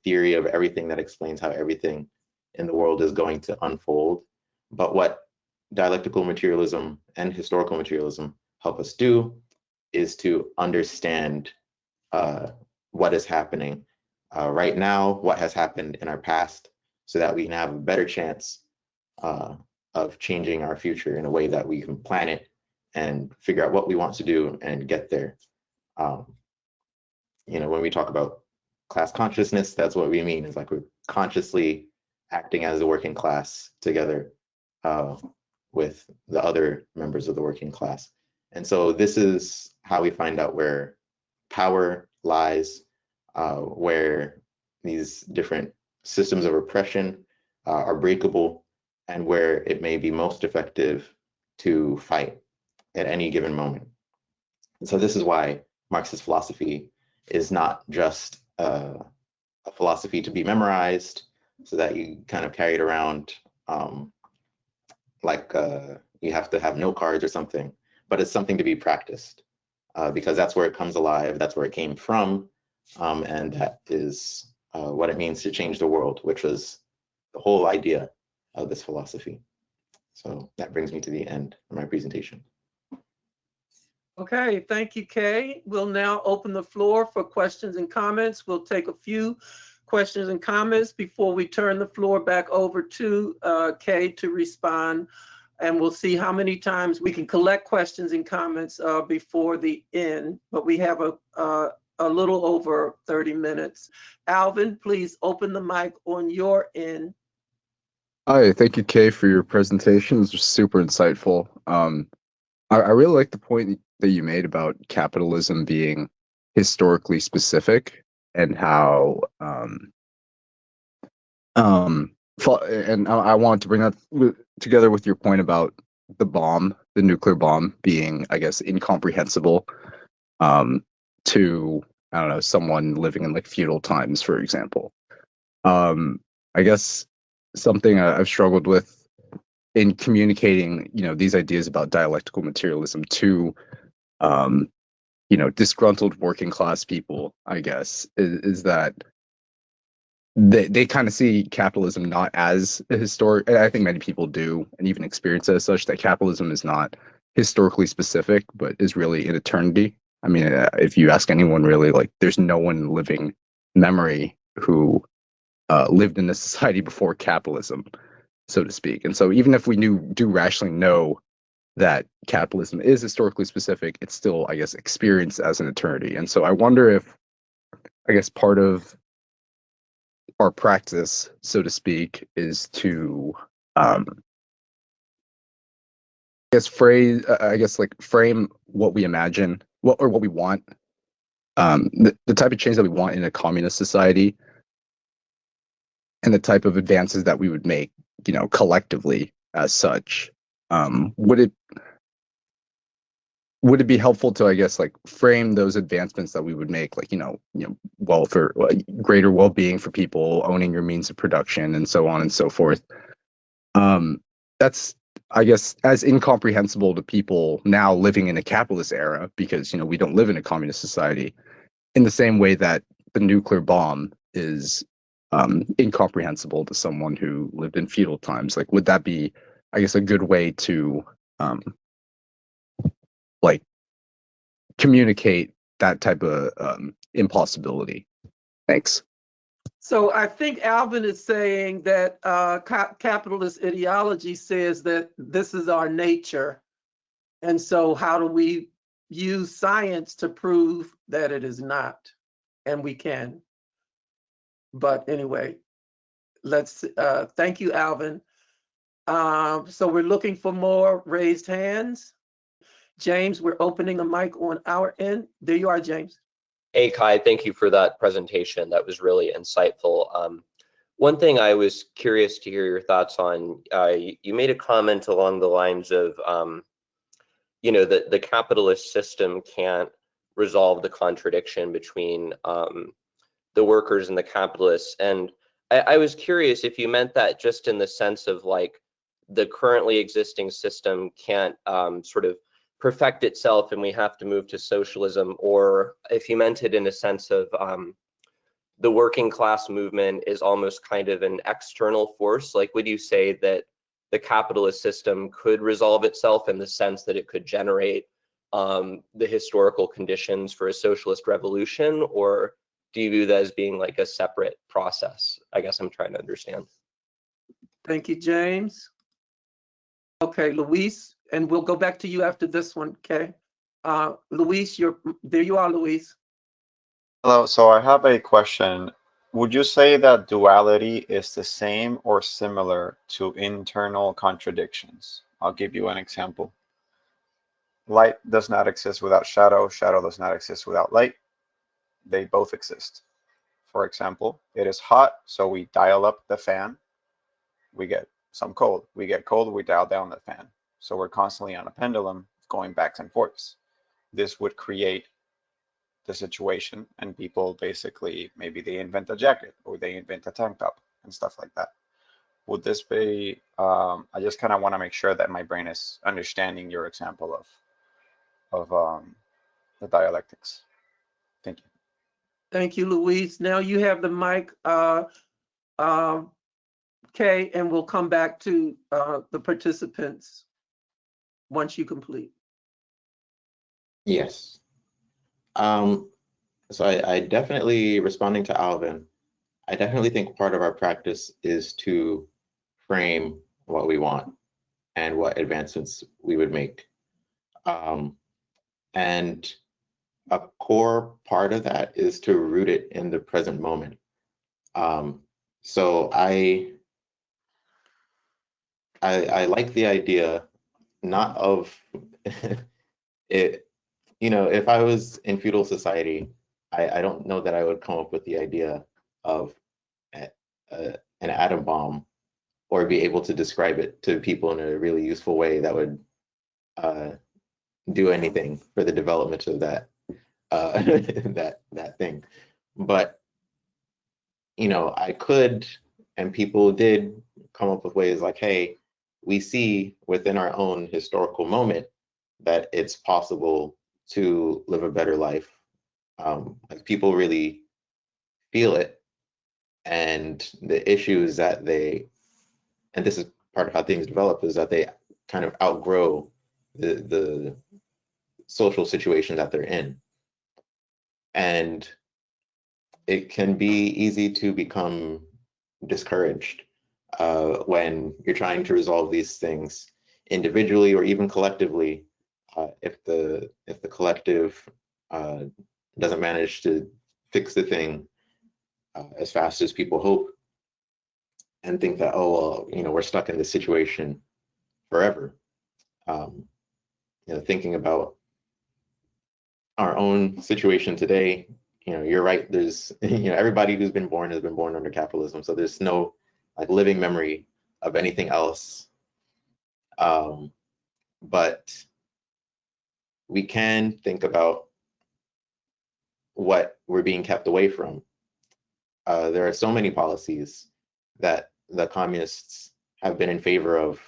theory of everything that explains how everything in the world is going to unfold. But what dialectical materialism and historical materialism help us do is to understand what is happening right now, what has happened in our past, so that we can have a better chance of changing our future in a way that we can plan it and figure out what we want to do and get there. When we talk about class consciousness, that's what we mean. It's like we're consciously acting as the working class together with the other members of the working class. And so this is how we find out where power lies, where these different systems of oppression are breakable, and where it may be most effective to fight at any given moment. And so this is why Marxist philosophy is not just a philosophy to be memorized so that you kind of carry it around like you have to have note cards or something, but it's something to be practiced because that's where it comes alive, that's where it came from, and that is what it means to change the world, which was the whole idea of this philosophy. So that brings me to the end of my presentation. Okay, thank you, Kay. We'll now open the floor for questions and comments. We'll take a few questions and comments before we turn the floor back over to Kay to respond. And we'll see how many times we can collect questions and comments before the end, but we have a little over 30 minutes. Alvin, please open the mic on your end. Hi, thank you, Kay, for your presentation. It was super insightful. I really like the point that you made about capitalism being historically specific and how, and I wanted to bring that together with your point about the bomb, the nuclear bomb being, I guess, incomprehensible to, I don't know, someone living in like feudal times, for example. I guess something I've struggled with in communicating, these ideas about dialectical materialism to disgruntled working class people, I guess, is that they kind of see capitalism not as a historic. I think many people do, and even experience it as such, that capitalism is not historically specific, but is really an eternity. I mean, if you ask anyone, really, like, there's no one living memory who lived in a society before capitalism, so to speak. And so, even if we do rationally know that capitalism is historically specific, it's still, I guess, experienced as an eternity. And so, I wonder if, I guess, part of our practice, so to speak, is to frame what we imagine, what we want, the type of change that we want in a communist society, and the type of advances that we would make, collectively as such. Would it be helpful to, I guess, like, frame those advancements that we would make, like, welfare, greater well-being for people, owning your means of production, and so on and so forth. That's, I guess, as incomprehensible to people now living in a capitalist era, because we don't live in a communist society, in the same way that the nuclear bomb is incomprehensible to someone who lived in feudal times. Like, would that be, I guess, a good way to like, communicate that type of impossibility? Thanks. So I think Alvin is saying that capitalist ideology says that this is our nature. And so how do we use science to prove that it is not? And we can. But anyway, let's thank you, Alvin. So we're looking for more raised hands. James, we're opening a mic on our end. There you are, James. Hey, Kai, thank you for that presentation. That was really insightful. One thing I was curious to hear your thoughts on, you made a comment along the lines of, the capitalist system can't resolve the contradiction between the workers and the capitalists. And I was curious if you meant that just in the sense of, like, the currently existing system can't sort of perfect itself and we have to move to socialism, or if you meant it in a sense of the working class movement is almost kind of an external force. Like, would you say that the capitalist system could resolve itself in the sense that it could generate the historical conditions for a socialist revolution, or do you view that as being like a separate process? I guess I'm trying to understand. Thank you, James. Okay, Luis, and we'll go back to you after this one, okay? Luis, there you are, Luis. Hello, so I have a question. Would you say that duality is the same or similar to internal contradictions? I'll give you an example. Light does not exist without shadow, shadow does not exist without light. They both exist. For example, it is hot, so we dial up the fan. We get some cold. We get cold, we dial down the fan. So we're constantly on a pendulum going back and forth. This would create the situation, and people basically, maybe they invent a jacket or they invent a tank top and stuff like that. Would this be, I just kind of want to make sure that my brain is understanding your example of the dialectics. Thank you. Thank you, Luis. Now you have the mic, Kay, and we'll come back to the participants once you complete. Yes. So I definitely, responding to Alvin, I definitely think part of our practice is to frame what we want and what advancements we would make. And a core part of that is to root it in the present moment. So I like the idea, not of it, if I was in feudal society, I don't know that I would come up with the idea of an atom bomb or be able to describe it to people in a really useful way that would do anything for the development of that that thing. But I could, and people did come up with ways like, hey, we see within our own historical moment that it's possible to live a better life. Like people really feel it, and the issue is that and this is part of how things develop, is that they kind of outgrow the social situation that they're in. And it can be easy to become discouraged when you're trying to resolve these things individually or even collectively. If the collective doesn't manage to fix the thing as fast as people hope, and think that, oh well, we're stuck in this situation forever. Thinking about our own situation today, you're right. There's, everybody who's been born has been born under capitalism, so there's no like living memory of anything else. But we can think about what we're being kept away from. There are so many policies that the communists have been in favor of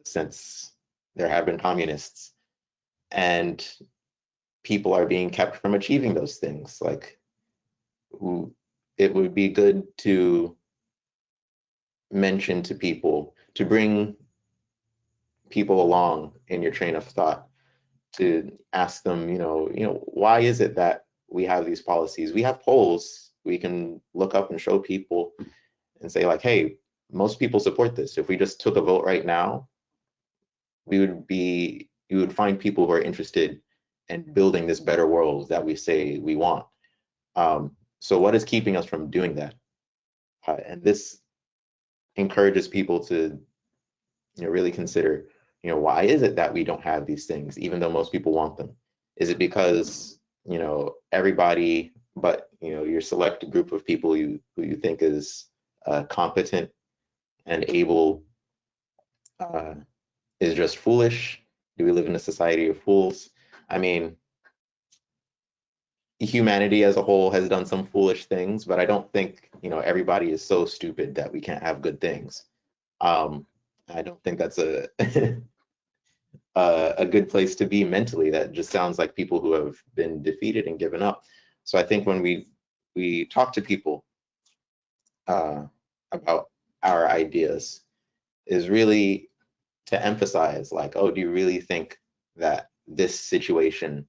since there have been communists, and people are being kept from achieving those things. Like, it would be good to mention to people, to bring people along in your train of thought, to ask them, why is it that we have these policies? We have polls we can look up and show people and say like, hey, most people support this. If we just took a vote right now, you would find people who are interested in building this better world that we say we want. So what is keeping us from doing that? And this encourages people to really consider, why is it that we don't have these things, even though most people want them? Is it because everybody but your select group of people who you think is competent and able is just foolish? Do we live in a society of fools? I mean, humanity as a whole has done some foolish things, but I don't think everybody is so stupid that we can't have good things. I don't think that's a a good place to be mentally. That just sounds like people who have been defeated and given up. So I think when we talk to people about our ideas, is really to emphasize like, oh, do you really think that this situation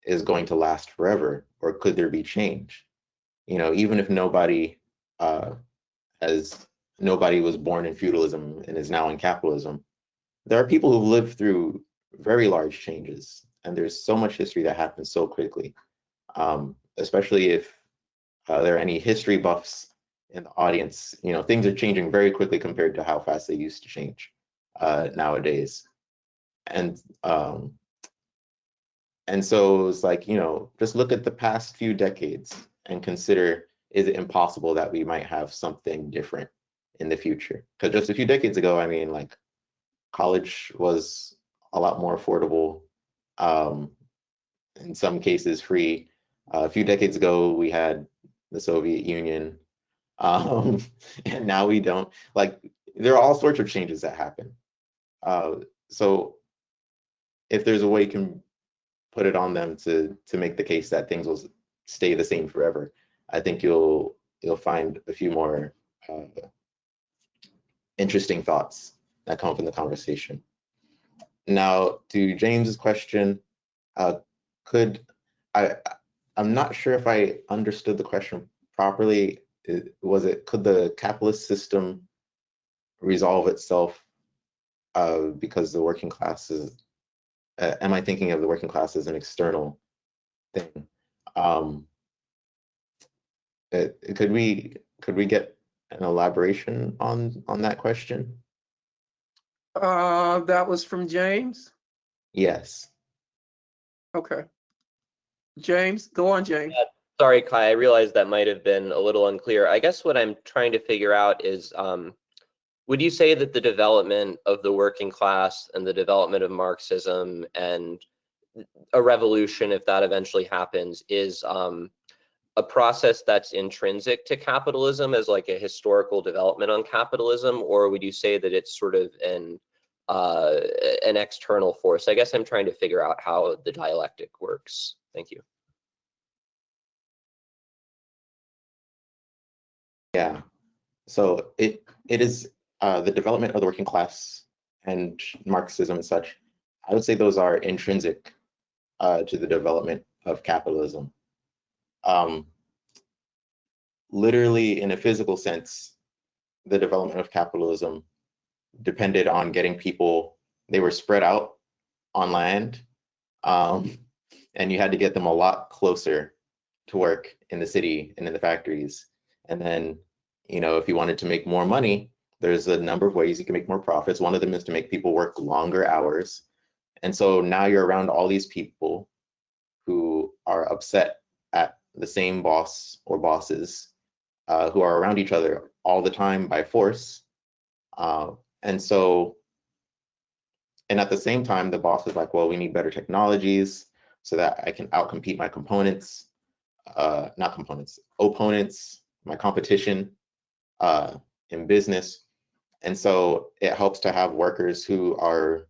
is going to last forever, or could there be change? Even if nobody was born in feudalism and is now in capitalism, there are people who've lived through very large changes, and there's so much history that happens so quickly. Especially if there are any history buffs in the audience, things are changing very quickly compared to how fast they used to change nowadays. And so it's like, just look at the past few decades and consider, is it impossible that we might have something different in the future? Because just a few decades ago, I mean, like, college was a lot more affordable, in some cases free. A few decades ago, we had the Soviet Union, and now we don't. Like, there are all sorts of changes that happen. So if there's a way you can put it on them to make the case that things will stay the same forever, I think you'll find a few more interesting thoughts that come from the conversation. Now, to James's question, I'm not sure if I understood the question properly. Could the capitalist system resolve itself because the working classes? Am I thinking of the working class as an external thing? Could we get an elaboration on that question? That was from James? Yes. Okay. James, go on, James. Sorry, Kai, I realized that might have been a little unclear. I guess what I'm trying to figure out is, would you say that the development of the working class and the development of Marxism and a revolution, if that eventually happens, is a process that's intrinsic to capitalism as like a historical development on capitalism? Or would you say that it's sort of an an external force. I guess I'm trying to figure out how the dialectic works. Thank you. Yeah, so it is the development of the working class and Marxism and such. I would say those are intrinsic to the development of capitalism. Literally, in a physical sense, the development of capitalism depended on getting people, they were spread out on land, and you had to get them a lot closer to work in the city and in the factories. And then, you know, if you wanted to make more money, there's a number of ways you can make more profits. One of them is to make people work longer hours. And so now you're around all these people who are upset at the same boss or bosses who are around each other all the time by force. And at the same time, the boss is like, well, we need better technologies so that I can outcompete my opponents, my competition in business. And so it helps to have workers who are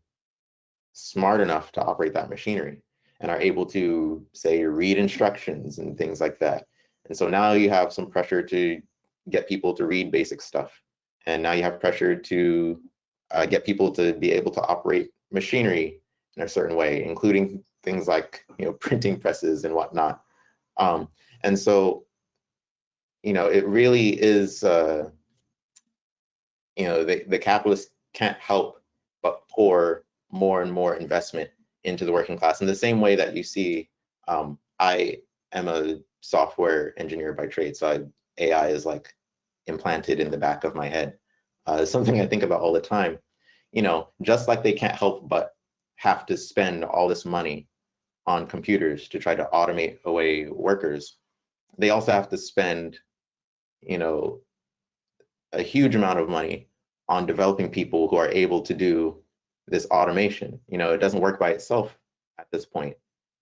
smart enough to operate that machinery and are able to, say, read instructions and things like that. And so now you have some pressure to get people to read basic stuff. And now you have pressure to get people to be able to operate machinery in a certain way, including things like, you know, printing presses and whatnot. And so, you know, it really is, you know, the capitalists can't help but pour more and more investment into the working class in the same way that you see. I am a software engineer by trade, so AI is like implanted in the back of my head. Something I think about all the time. You know, just like they can't help but have to spend all this money on computers to try to automate away workers, they also have to spend, you know, a huge amount of money on developing people who are able to do this automation. You know, it doesn't work by itself at this point.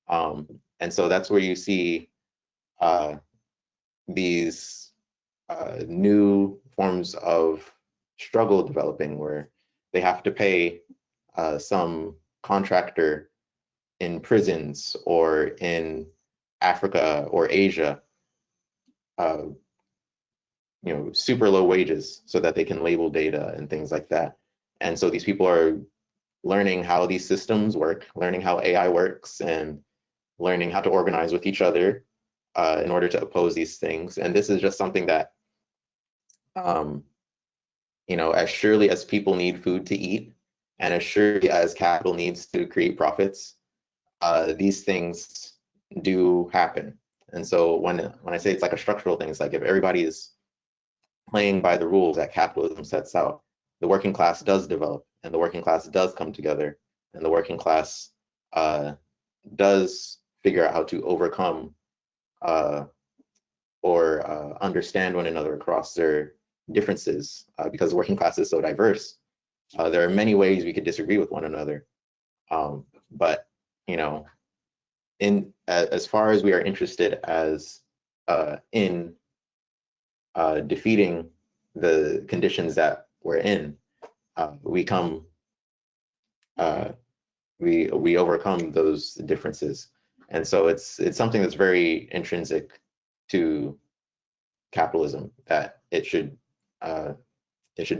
And so that's where you see these new forms of struggle developing, where they have to pay some contractor in prisons or in Africa or Asia, you know, super low wages so that they can label data and things like that. And so these people are learning how these systems work, learning how AI works, and learning how to organize with each other in order to oppose these things. And this is just something that, you know, as surely as people need food to eat, and as surely as capital needs to create profits, these things do happen. And so when I say it's like a structural thing, it's like if everybody is playing by the rules that capitalism sets out, the working class does develop, and the working class does come together, and the working class does figure out how to overcome or understand one another across their differences, because the working class is so diverse. There are many ways we could disagree with one another, but you know, as far as we are interested as in defeating the conditions that we're in, we overcome those differences. And so it's something that's very intrinsic to capitalism, that it should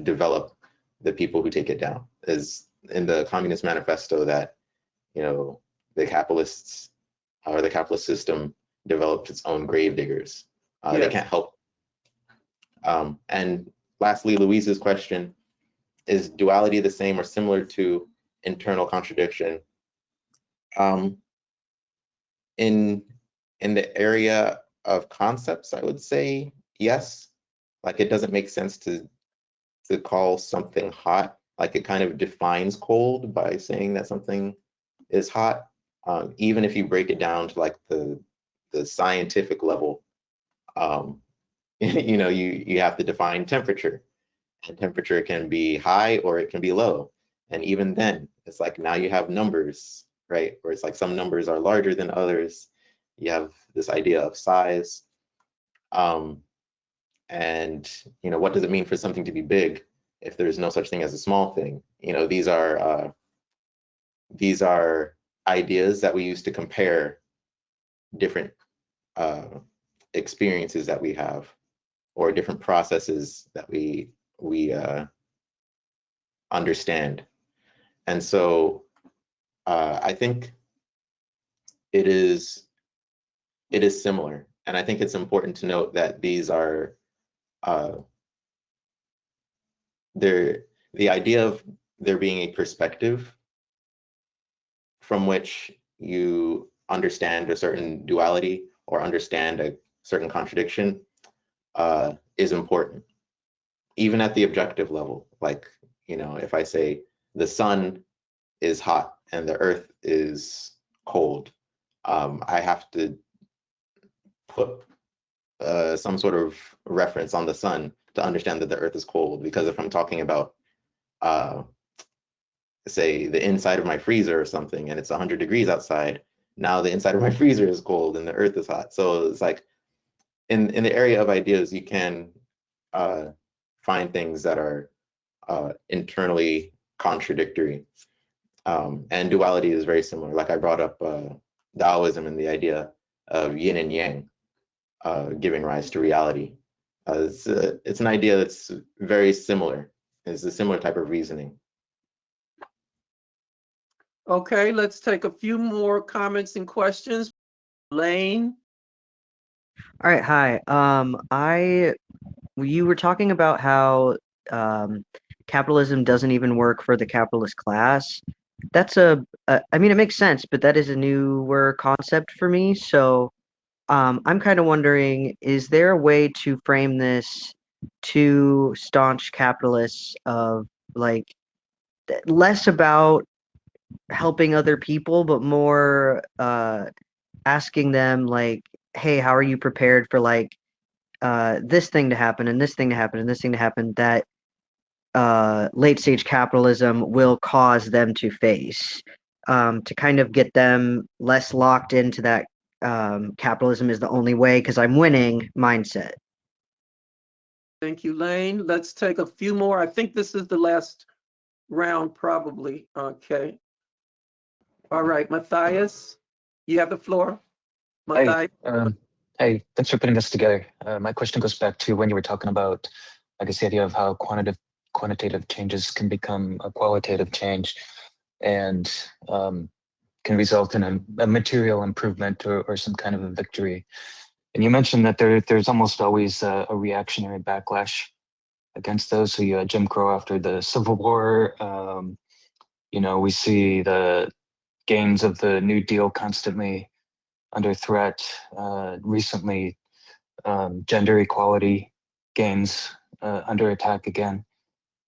develop the people who take it down. Is in the Communist Manifesto that, you know, the capitalists or the capitalist system developed its own gravediggers. Yes. They can't help. And lastly, Louise's question, is duality the same or similar to internal contradiction? In the area of concepts, I would say yes. Like, it doesn't make sense to call something hot. Like, it kind of defines cold by saying that something is hot. Even if you break it down to like the scientific level, you know, you have to define temperature, and temperature can be high or it can be low. And even then, it's like now you have numbers, right? Where it's like some numbers are larger than others. You have this idea of size. And, you know, what does it mean for something to be big? if there's no such thing as a small thing. You know, these are ideas that we use to compare different experiences that we have, or different processes that we understand. And so I think it is similar, and I think it's important to note that these are the idea of there being a perspective from which you understand a certain duality or understand a certain contradiction is important, even at the objective level. Like, you know, if I say the sun is hot and the earth is cold, I have to put some sort of reference on the sun to understand that the earth is cold. Because if I'm talking about say the inside of my freezer or something, and it's 100 degrees outside, now the inside of my freezer is cold and the earth is hot. So it's like in the area of ideas, you can find things that are internally contradictory. And duality is very similar. Like I brought up Taoism and the idea of yin and yang giving rise to reality. It's an idea that's very similar. It's a similar type of reasoning. Okay, let's take a few more comments and questions. Lane. All right, hi. You were talking about how capitalism doesn't even work for the capitalist class. That's I mean, it makes sense, but that is a newer concept for me. So, I'm kind of wondering, is there a way to frame this to staunch capitalists of like less about helping other people, but more asking them like, hey, how are you prepared for like this thing to happen and this thing to happen and this thing to happen that late stage capitalism will cause them to face, to kind of get them less locked into that capitalism is the only way because I'm winning mindset. Thank you, Lane. Let's take a few more. I think this is the last round, probably. Okay. All right, Matthias, you have the floor. Matthias. Hey, thanks for putting this together. My question goes back to when you were talking about, I guess, the idea of how quantitative changes can become a qualitative change and can result in a material improvement or some kind of a victory. And you mentioned that there's almost always a reactionary backlash against those. So you had Jim Crow after the Civil War. You know, we see the gains of the New Deal constantly under threat. Recently, gender equality gains under attack again.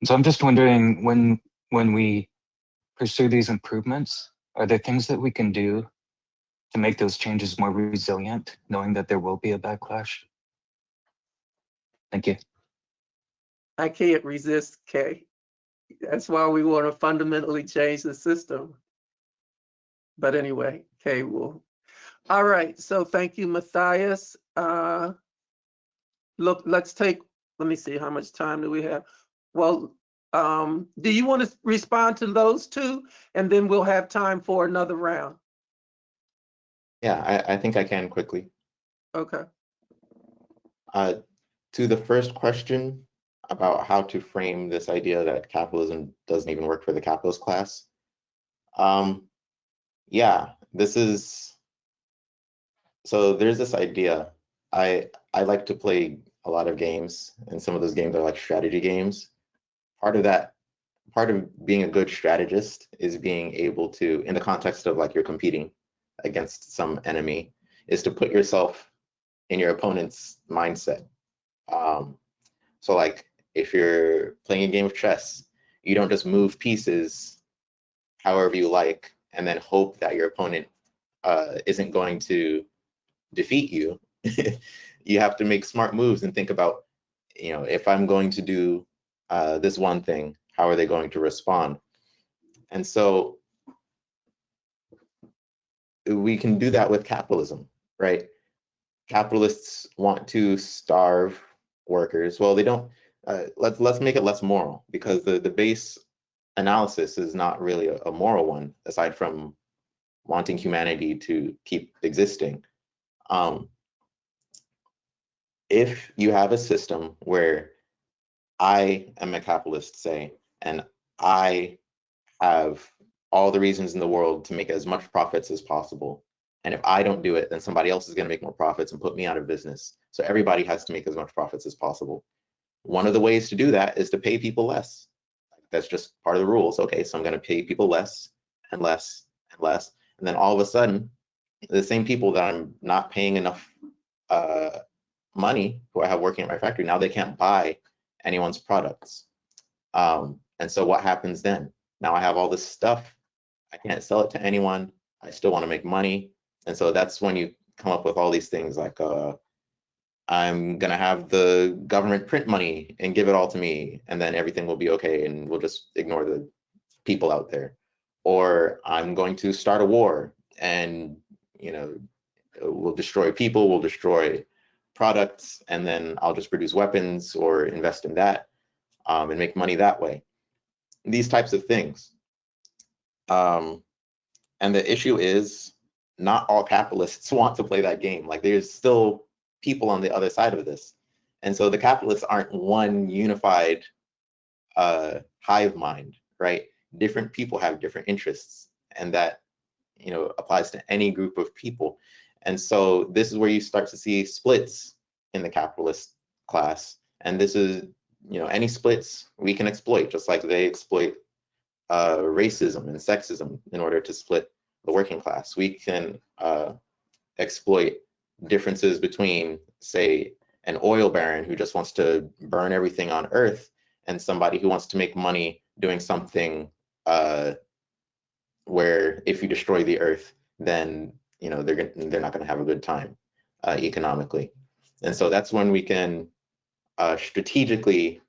So I'm just wondering, when we pursue these improvements, are there things that we can do to make those changes more resilient, knowing that there will be a backlash? Thank you. I can't resist, Kay. That's why we want to fundamentally change the system. But anyway, Kay will. All right, so thank you, Matthias. Look, let me see, how much time do we have? Well, do you want to respond to those two? And then we'll have time for another round. Yeah, I think I can quickly. Okay. To the first question about how to frame this idea that capitalism doesn't even work for the capitalist class. Yeah, so there's this idea. I like to play a lot of games, and some of those games are like strategy games. Part of being a good strategist is being able to, in the context of like you're competing against some enemy, is to put yourself in your opponent's mindset. So like if you're playing a game of chess, you don't just move pieces however you like and then hope that your opponent isn't going to defeat you. You have to make smart moves and think about, you know, if I'm going to do this one thing, how are they going to respond? And so we can do that with capitalism, right? Capitalists want to starve workers. Well, they don't. let's make it less moral, because the base analysis is not really a moral one, aside from wanting humanity to keep existing. If you have a system where I am a capitalist, say, and I have all the reasons in the world to make as much profits as possible, and if I don't do it, then somebody else is going to make more profits and put me out of business. So everybody has to make as much profits as possible. One of the ways to do that is to pay people less. That's just part of the rules. Okay, so I'm going to pay people less and less and less. And then all of a sudden, the same people that I'm not paying enough money, who I have working at my factory, now they can't buy anyone's products. And so what happens then? Now I have all this stuff. I can't sell it to anyone. I still want to make money. And so that's when you come up with all these things like, I'm going to have the government print money and give it all to me, and then everything will be okay, and we'll just ignore the people out there. Or I'm going to start a war, and we'll destroy people, we'll destroy products, and then I'll just produce weapons or invest in that and make money that way. These types of things. And the issue is, not all capitalists want to play that game. Like, there's still people on the other side of this. And so the capitalists aren't one unified hive mind, right? Different people have different interests, and that applies to any group of people. And so this is where you start to see splits in the capitalist class. And this is, any splits we can exploit, just like they exploit racism and sexism in order to split the working class. We can exploit differences between, say, an oil baron who just wants to burn everything on Earth, and somebody who wants to make money doing something where if you destroy the Earth, then they're not going to have a good time economically. And so that's when we can strategically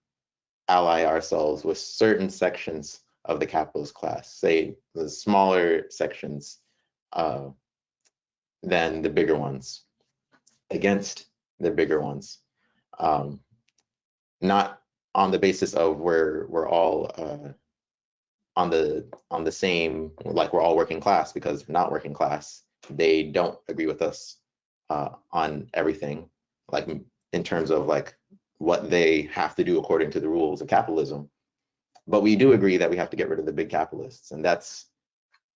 ally ourselves with certain sections of the capitalist class, say the smaller sections than the bigger ones, against the bigger ones, not on the basis of we're all on the same, like we're all working class, because we're not working class. They don't agree with us on everything, like in terms of like what they have to do according to the rules of capitalism. But we do agree that we have to get rid of the big capitalists, and that's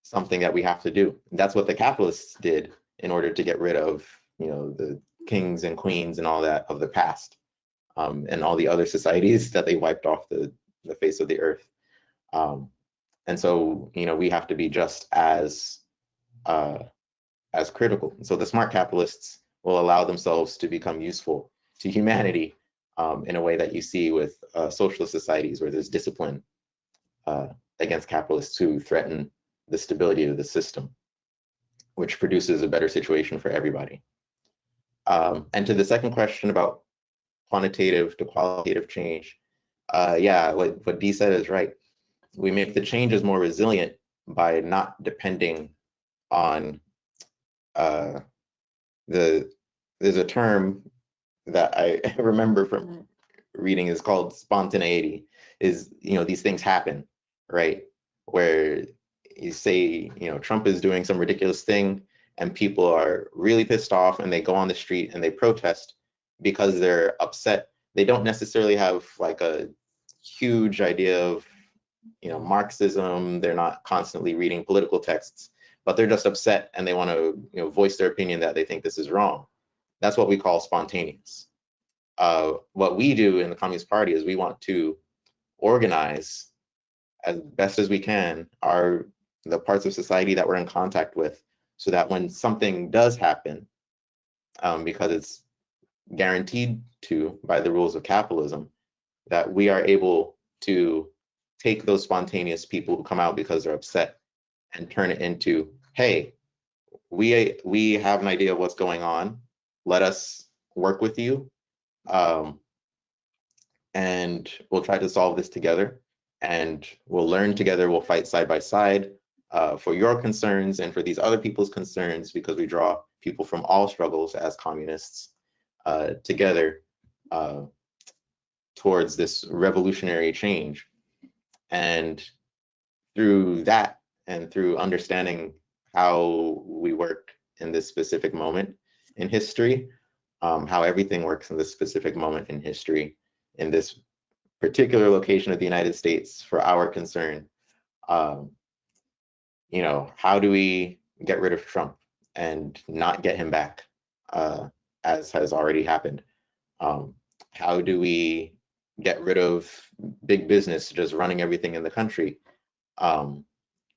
something that we have to do. That's what the capitalists did in order to get rid of, the kings and queens and all that of the past, and all the other societies that they wiped off the face of the earth. And so, we have to be just as critical. So the smart capitalists will allow themselves to become useful to humanity in a way that you see with socialist societies, where there's discipline against capitalists who threaten the stability of the system, which produces a better situation for everybody. And to the second question about quantitative to qualitative change, yeah, what Dee said is right. We make the changes more resilient by not depending on there's a term that I remember from reading is called spontaneity. Is, these things happen, right? Where you say, Trump is doing some ridiculous thing, and people are really pissed off, and they go on the street and they protest because they're upset. They don't necessarily have like a huge idea of, Marxism. They're not constantly reading political texts, but they're just upset, and they want to, voice their opinion that they think this is wrong. That's what we call spontaneous. What we do in the Communist Party is we want to organize as best as we can the parts of society that we're in contact with, so that when something does happen, because it's guaranteed to by the rules of capitalism, that we are able to take those spontaneous people who come out because they're upset and turn it into, hey, we have an idea of what's going on. Let us work with you, and we'll try to solve this together, and we'll learn together. We'll fight side by side for your concerns and for these other people's concerns, because we draw people from all struggles as communists together towards this revolutionary change. And through that, and through understanding how we work in this specific moment in history, how everything works in this specific moment in history, in this particular location of the United States for our concern, you know, how do we get rid of Trump and not get him back, as has already happened? How do we get rid of big business just running everything in the country,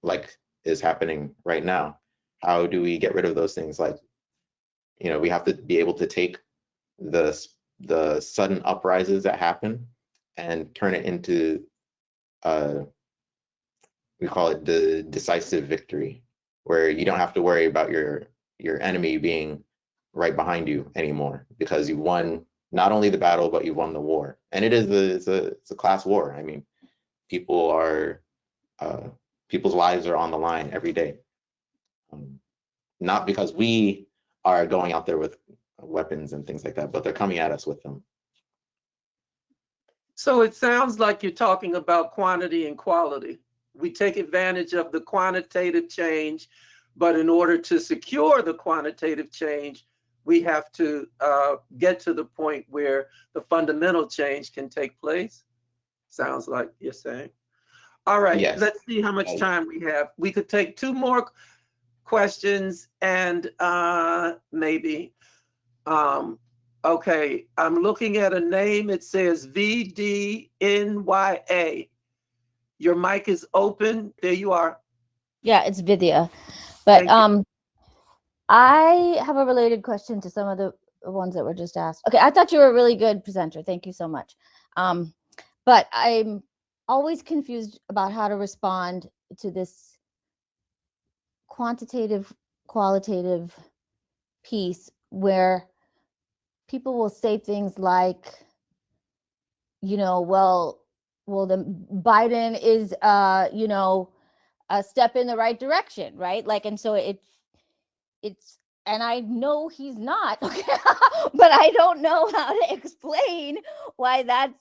like is happening right now? How do we get rid of those things? Like, you know, we have to be able to take the sudden uprises that happen and turn it into, we call it the decisive victory, where you don't have to worry about your enemy being right behind you anymore, because you won not only the battle, but you won the war. And it's a class war. I mean, people are, people's lives are on the line every day. Not because we are going out there with weapons and things like that, but they're coming at us with them. So it sounds like you're talking about quantity and quality. We take advantage of the quantitative change, but in order to secure the quantitative change, we have to get to the point where the fundamental change can take place. Sounds like you're saying. All right, Yes. Let's see how much time we have. We could take 2 more questions and maybe, okay, I'm looking at a name. It says VDNYA. Your mic is open. There you are. Yeah, it's Vidya. But I have a related question to some of the ones that were just asked. Okay, I thought you were a really good presenter. Thank you so much. But I'm always confused about how to respond to this quantitative, qualitative piece where people will say things like, you know, well, the Biden is, you know, a step in the right direction, right? Like, and so it's, and I know he's not, but I don't know how to explain why that's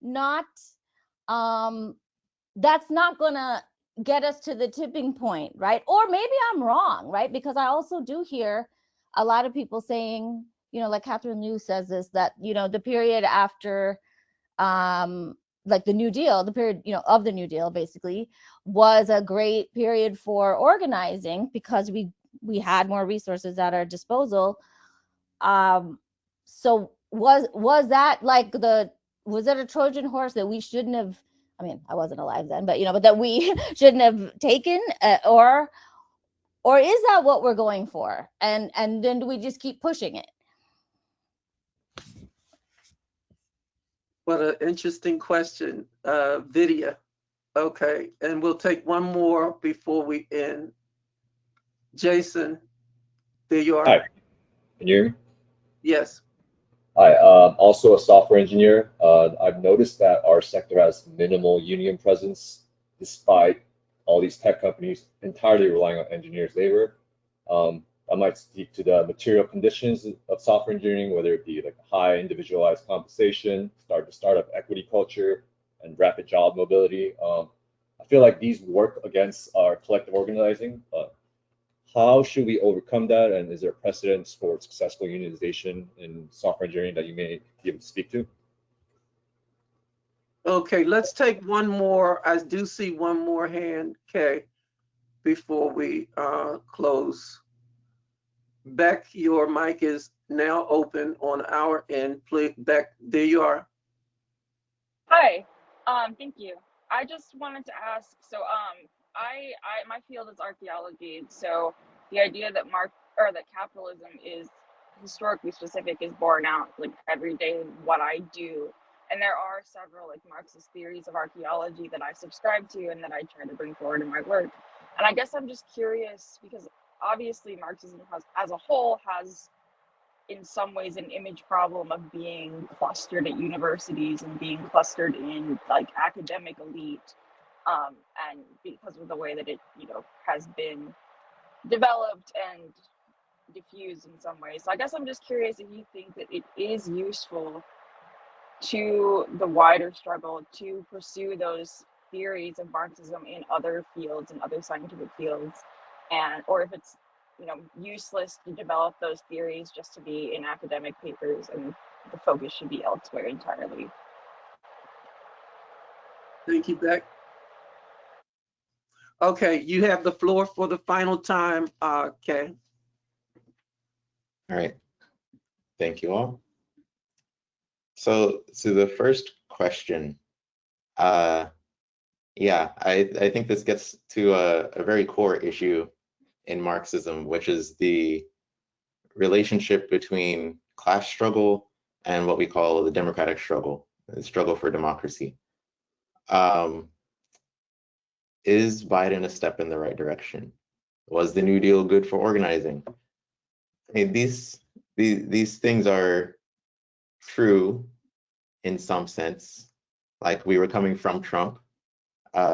not gonna get us to the tipping point, right? Or maybe I'm wrong, right? Because I also do hear a lot of people saying, you know, like Catherine Liu says this, that, you know, the period after like the New Deal, the period, you know, of the New Deal basically was a great period for organizing because we had more resources at our disposal. So was that like was it a Trojan horse that we shouldn't have, I mean, I wasn't alive then, but you know, but that we shouldn't have taken, or is that what we're going for? And then do we just keep pushing it? What an interesting question, Vidya. Okay, and we'll take one more before we end. Jason, there you are. Hi, can you hear me? Yes. Hi, also a software engineer. I've noticed that our sector has minimal union presence despite all these tech companies entirely relying on engineers' labor. I might speak to the material conditions of software engineering, whether it be like high individualized compensation, startup equity culture, and rapid job mobility. I feel like these work against our collective organizing, but how should we overcome that? And is there precedence for successful unionization in software engineering that you may be able to speak to? Okay, let's take one more. I do see one more hand, Kay, before we close. Beck, your mic is now open on our end. Please, Beck, there you are. Hi, thank you. I just wanted to ask, so my field is archaeology, so the idea that that capitalism is historically specific is borne out like every day in what I do. And there are several like Marxist theories of archaeology that I subscribe to and that I try to bring forward in my work. And I guess I'm just curious because obviously Marxism as a whole has in some ways an image problem of being clustered at universities and being clustered in like academic elite, and because of the way that it, you know, has been developed and diffused in some ways. So I guess I'm just curious if you think that it is useful to the wider struggle to pursue those theories of Marxism in other fields and other scientific fields, and or if it's useless to develop those theories just to be in academic papers and the focus should be elsewhere entirely. Thank you, Beck. Okay, you have the floor for the final time, Kay. All right. Thank you all. So the first question, yeah, I think this gets to a very core issue in Marxism, which is the relationship between class struggle and what we call the democratic struggle, the struggle for democracy. Is Biden a step in the right direction? Was the New Deal good for organizing? I mean, these things are true in some sense. Like, we were coming from Trump.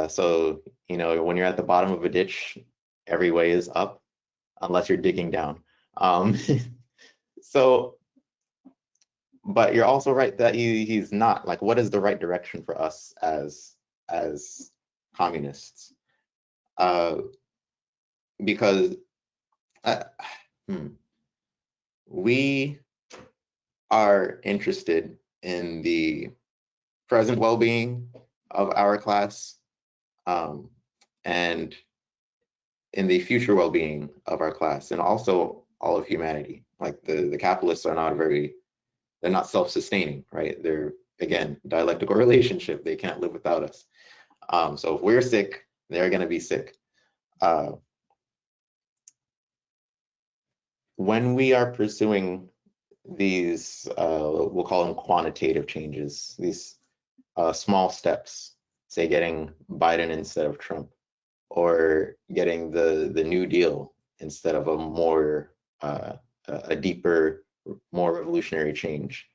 So, when you're at the bottom of a ditch, every way is up, unless you're digging down. So, but you're also right that he's not. Like, what is the right direction for us as communists? Because we are interested in the present well-being of our class, and in the future well-being of our class, and also all of humanity. Like, the capitalists are they're not self-sustaining, right? They're, again, dialectical relationship. They can't live without us. So if we're sick, they're going to be sick. When we are pursuing these, we'll call them quantitative changes, these small steps, say getting Biden instead of Trump, or getting the New Deal instead of a more a deeper, more revolutionary change.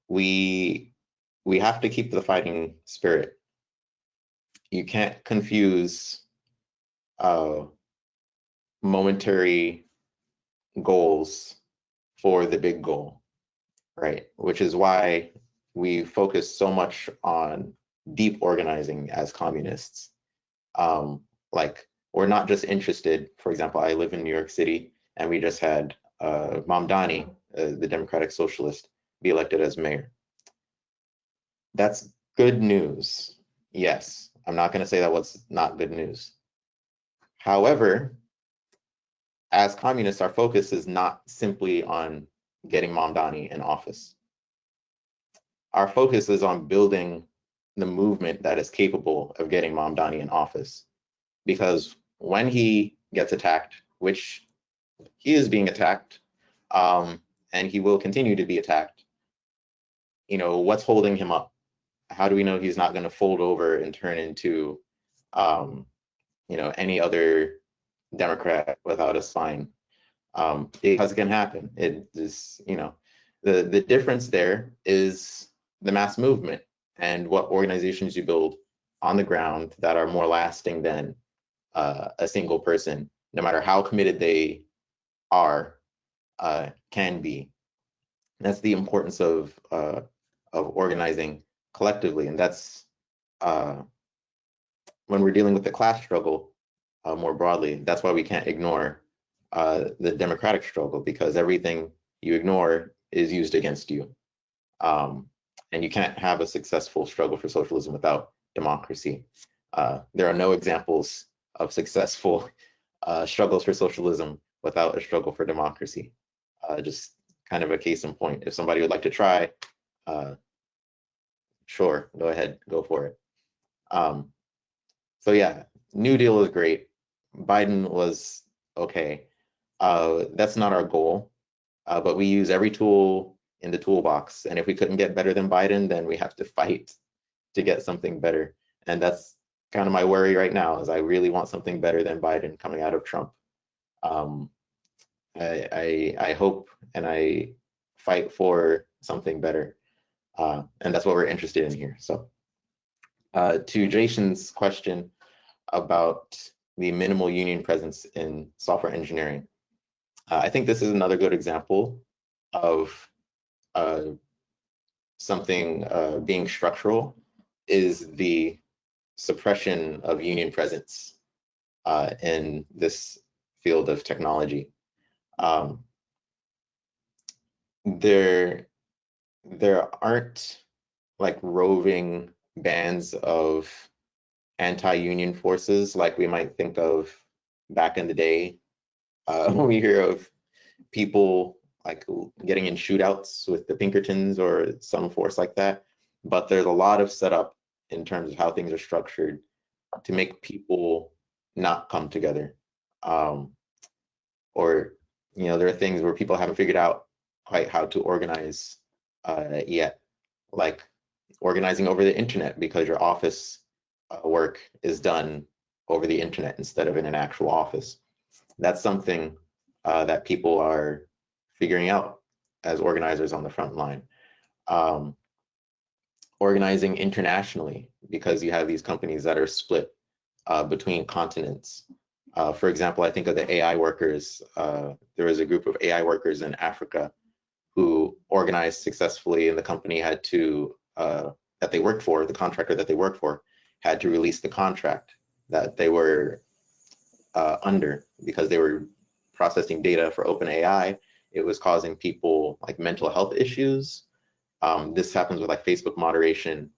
We have to keep the fighting spirit. You can't confuse momentary goals for the big goal, right? Which is why we focus so much on deep organizing as communists. Like, we're not just interested, for example, I live in New York City, and we just had Mamdani, the Democratic Socialist, be elected as mayor. That's good news. Yes, I'm not going to say that was not good news. However, as communists, our focus is not simply on getting Mamdani in office. Our focus is on building the movement that is capable of getting Mamdani in office. Because when he gets attacked, which he is being attacked, and he will continue to be attacked, what's holding him up? How do we know he's not going to fold over and turn into, any other Democrat without a spine? Because it can happen. It is, the difference there is the mass movement and what organizations you build on the ground that are more lasting than a single person, no matter how committed they are, can be. That's the importance of organizing collectively, and that's when we're dealing with the class struggle more broadly. That's why we can't ignore the democratic struggle, because everything you ignore is used against you, and you can't have a successful struggle for socialism without democracy. There are no examples of successful struggles for socialism without a struggle for democracy. Just kind of a case in point. If somebody would like to try, sure, go ahead, go for it. So yeah, New Deal is great. Biden was okay. That's not our goal, but we use every tool in the toolbox. And if we couldn't get better than Biden, then we have to fight to get something better. And that's kind of my worry right now, is I really want something better than Biden coming out of Trump. I hope and I fight for something better. And that's what we're interested in here. So to Jason's question about the minimal union presence in software engineering, I think this is another good example of something being structural is the suppression of union presence in this field of technology. There aren't like roving bands of anti-union forces like we might think of back in the day. When we hear of people like getting in shootouts with the Pinkertons or some force like that, but there's a lot of setup in terms of how things are structured to make people not come together. Or, you know, there are things where people haven't figured out quite how to organize yet, like organizing over the internet because your office work is done over the internet instead of in an actual office. That's something that people are figuring out as organizers on the front line. Organizing internationally because you have these companies that are split between continents. For example, I think of the AI workers. There was a group of AI workers in Africa who organized successfully, and the company had to, that they worked for, the contractor that they worked for, had to release the contract that they were under because they were processing data for OpenAI. It was causing people like mental health issues. This happens with like Facebook moderation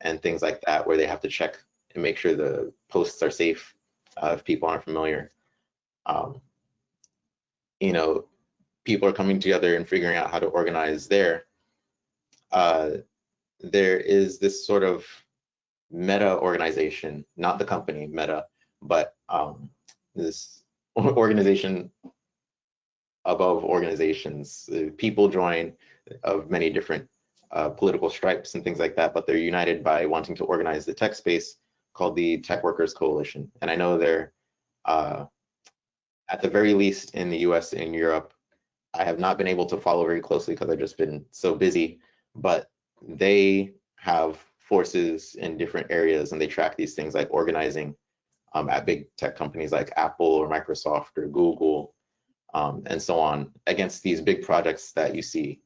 and things like that, where they have to check and make sure the posts are safe if people aren't familiar. You know, people are coming together and figuring out how to organize there. There is this sort of meta organization, not the company Meta, but this organization above organizations. People join of many different political stripes and things like that, but they're united by wanting to organize the tech space called the Tech Workers Coalition. And I know they're, at the very least in the US and Europe, I have not been able to follow very closely because I've just been so busy, but they have forces in different areas and they track these things like organizing at big tech companies like Apple or Microsoft or Google and so on against these big projects that you see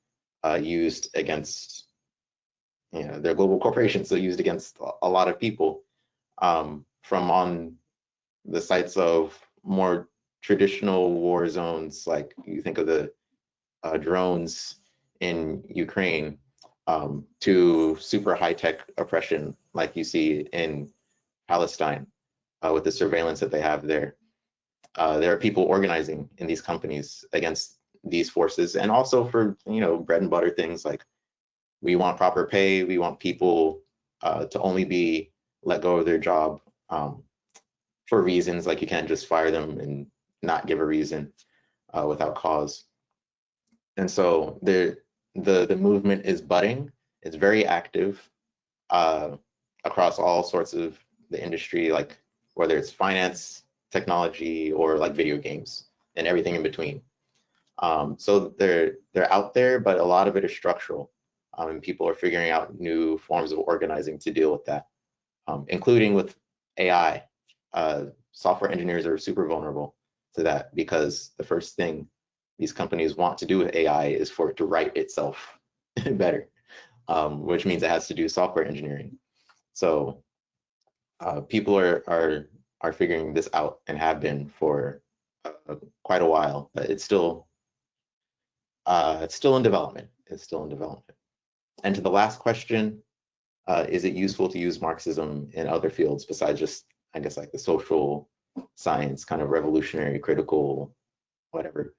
used against, you know, they're global corporations, so used against a lot of people from on the sites of more traditional war zones, like you think of the drones in Ukraine, to super high-tech oppression like you see in Palestine with the surveillance that they have there. There are people organizing in these companies against these forces, and also for, you know, bread and butter things like we want proper pay, we want people to only be let go of their job for reasons like you can't just fire them and not give a reason without cause. And so the movement is budding. It's very active across all sorts of the industry, like whether it's finance, technology, or like video games and everything in between. So they're out there, but a lot of it is structural, and people are figuring out new forms of organizing to deal with that, including with AI. Software engineers are super vulnerable to that because the first thing these companies want to do with AI is for it to write itself better, which means it has to do software engineering. So people are figuring this out and have been for quite a while. But it's still in development. It's still in development. And to the last question, is it useful to use Marxism in other fields besides just, I guess, like the social science, kind of revolutionary, critical, whatever?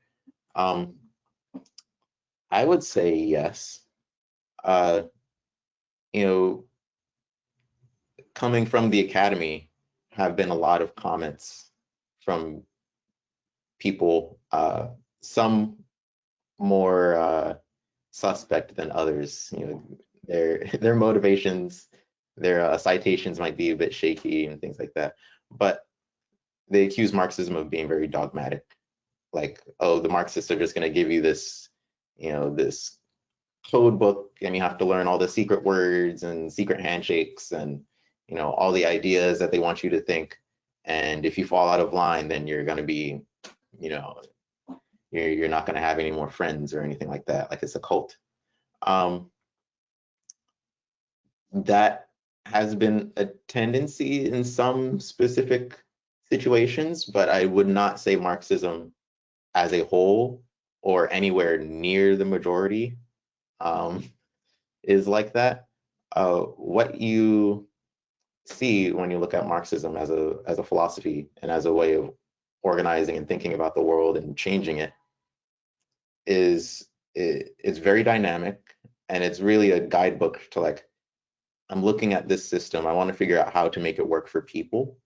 I would say yes. You know, coming from the academy, have been a lot of comments from people, some more suspect than others. You know, their motivations, their citations might be a bit shaky and things like that. But they accuse Marxism of being very dogmatic. Like, oh, the Marxists are just going to give you this, you know, this code book, and you have to learn all the secret words and secret handshakes and, you know, all the ideas that they want you to think. And if you fall out of line, then you're going to be, you know, you're not going to have any more friends or anything like that, like it's a cult. That has been a tendency in some specific situations, but I would not say Marxism as a whole or anywhere near the majority is like that. What you see when you look at Marxism as a philosophy and as a way of organizing and thinking about the world and changing it is it's very dynamic, and it's really a guidebook to, like, I'm looking at this system, I want to figure out how to make it work for people.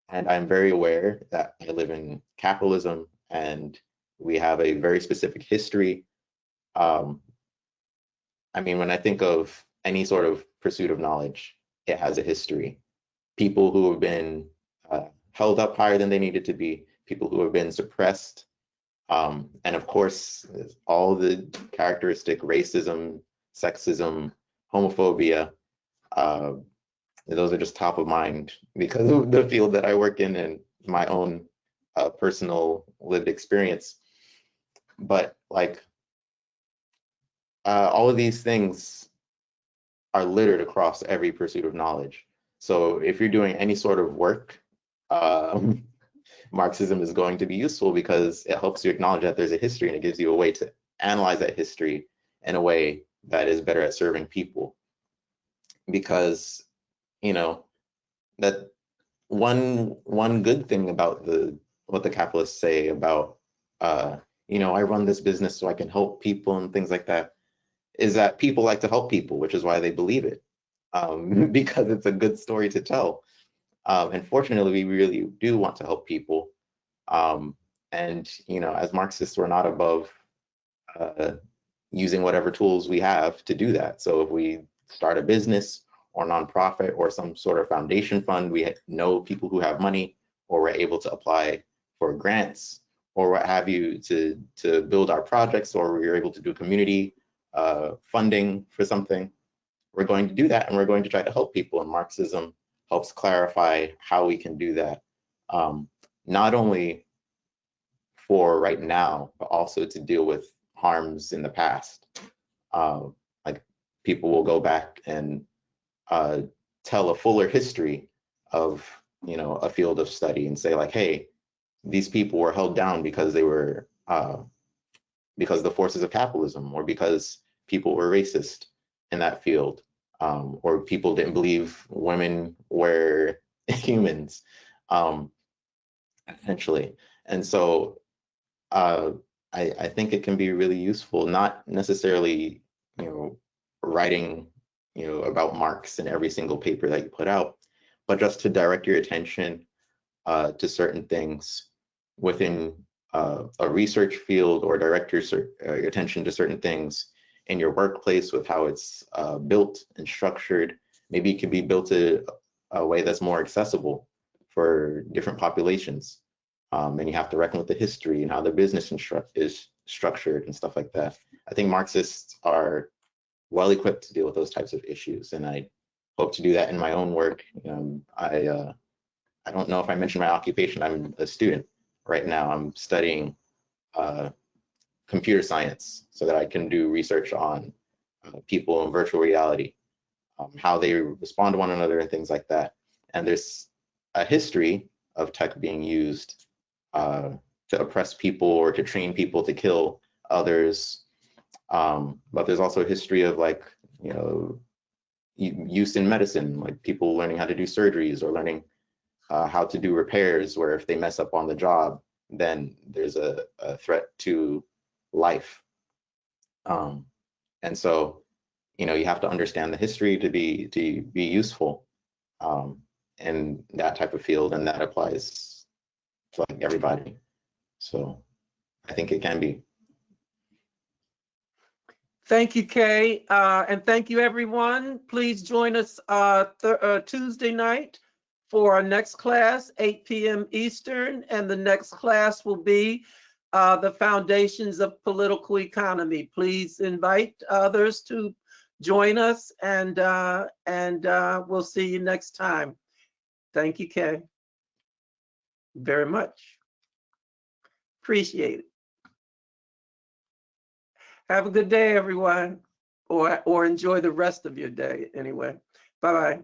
And I'm very aware that I live in capitalism and we have a very specific history. I mean, when I think of any sort of pursuit of knowledge, it has a history. People who have been held up higher than they needed to be, people who have been suppressed, and of course, all the characteristic racism, sexism, homophobia, those are just top of mind because of the field that I work in and my own personal lived experience. But like all of these things are littered across every pursuit of knowledge. So if you're doing any sort of work, Marxism is going to be useful because it helps you acknowledge that there's a history, and it gives you a way to analyze that history in a way that is better at serving people. Because, you know, that one good thing about what the capitalists say about you know, I run this business so I can help people and things like that, is that people like to help people, which is why they believe it, because it's a good story to tell. And fortunately, we really do want to help people. And, you know, as Marxists, we're not above using whatever tools we have to do that. So if we start a business or nonprofit or some sort of foundation fund, we know people who have money, or we're able to apply for grants or what have you to build our projects, or we're able to do community funding for something. We're going to do that, and we're going to try to help people. And Marxism helps clarify how we can do that, not only for right now, but also to deal with harms in the past. Like people will go back and tell a fuller history of, you know, a field of study and say like, hey, these people were held down because they were because of the forces of capitalism, or because people were racist in that field, or people didn't believe women were humans, essentially. And so I think it can be really useful, not necessarily, you know, writing, you know, about Marx in every single paper that you put out, but just to direct your attention to certain things within a research field, or direct your attention to certain things in your workplace with how it's built and structured. Maybe it could be built a way that's more accessible for different populations. And you have to reckon with the history and how the business is structured and stuff like that. I think Marxists are well equipped to deal with those types of issues, and I hope to do that in my own work. I don't know if I mentioned my occupation. I'm a student right now. I'm studying computer science so that I can do research on people in virtual reality, how they respond to one another and things like that. And there's a history of tech being used to oppress people or to train people to kill others. But there's also a history of, like, you know, use in medicine, like people learning how to do surgeries or learning how to do repairs, where if they mess up on the job, then there's a threat to life. And so, you know, you have to understand the history to be useful in that type of field, and that applies to like everybody. So I think it can be. Thank you, Kay, and thank you, everyone. Please join us Tuesday night for our next class, 8 p.m. Eastern, and the next class will be the Foundations of Political Economy. Please invite others to join us, and we'll see you next time. Thank you, Kay, very much. Appreciate it. Have a good day, everyone, or enjoy the rest of your day anyway. Bye-bye.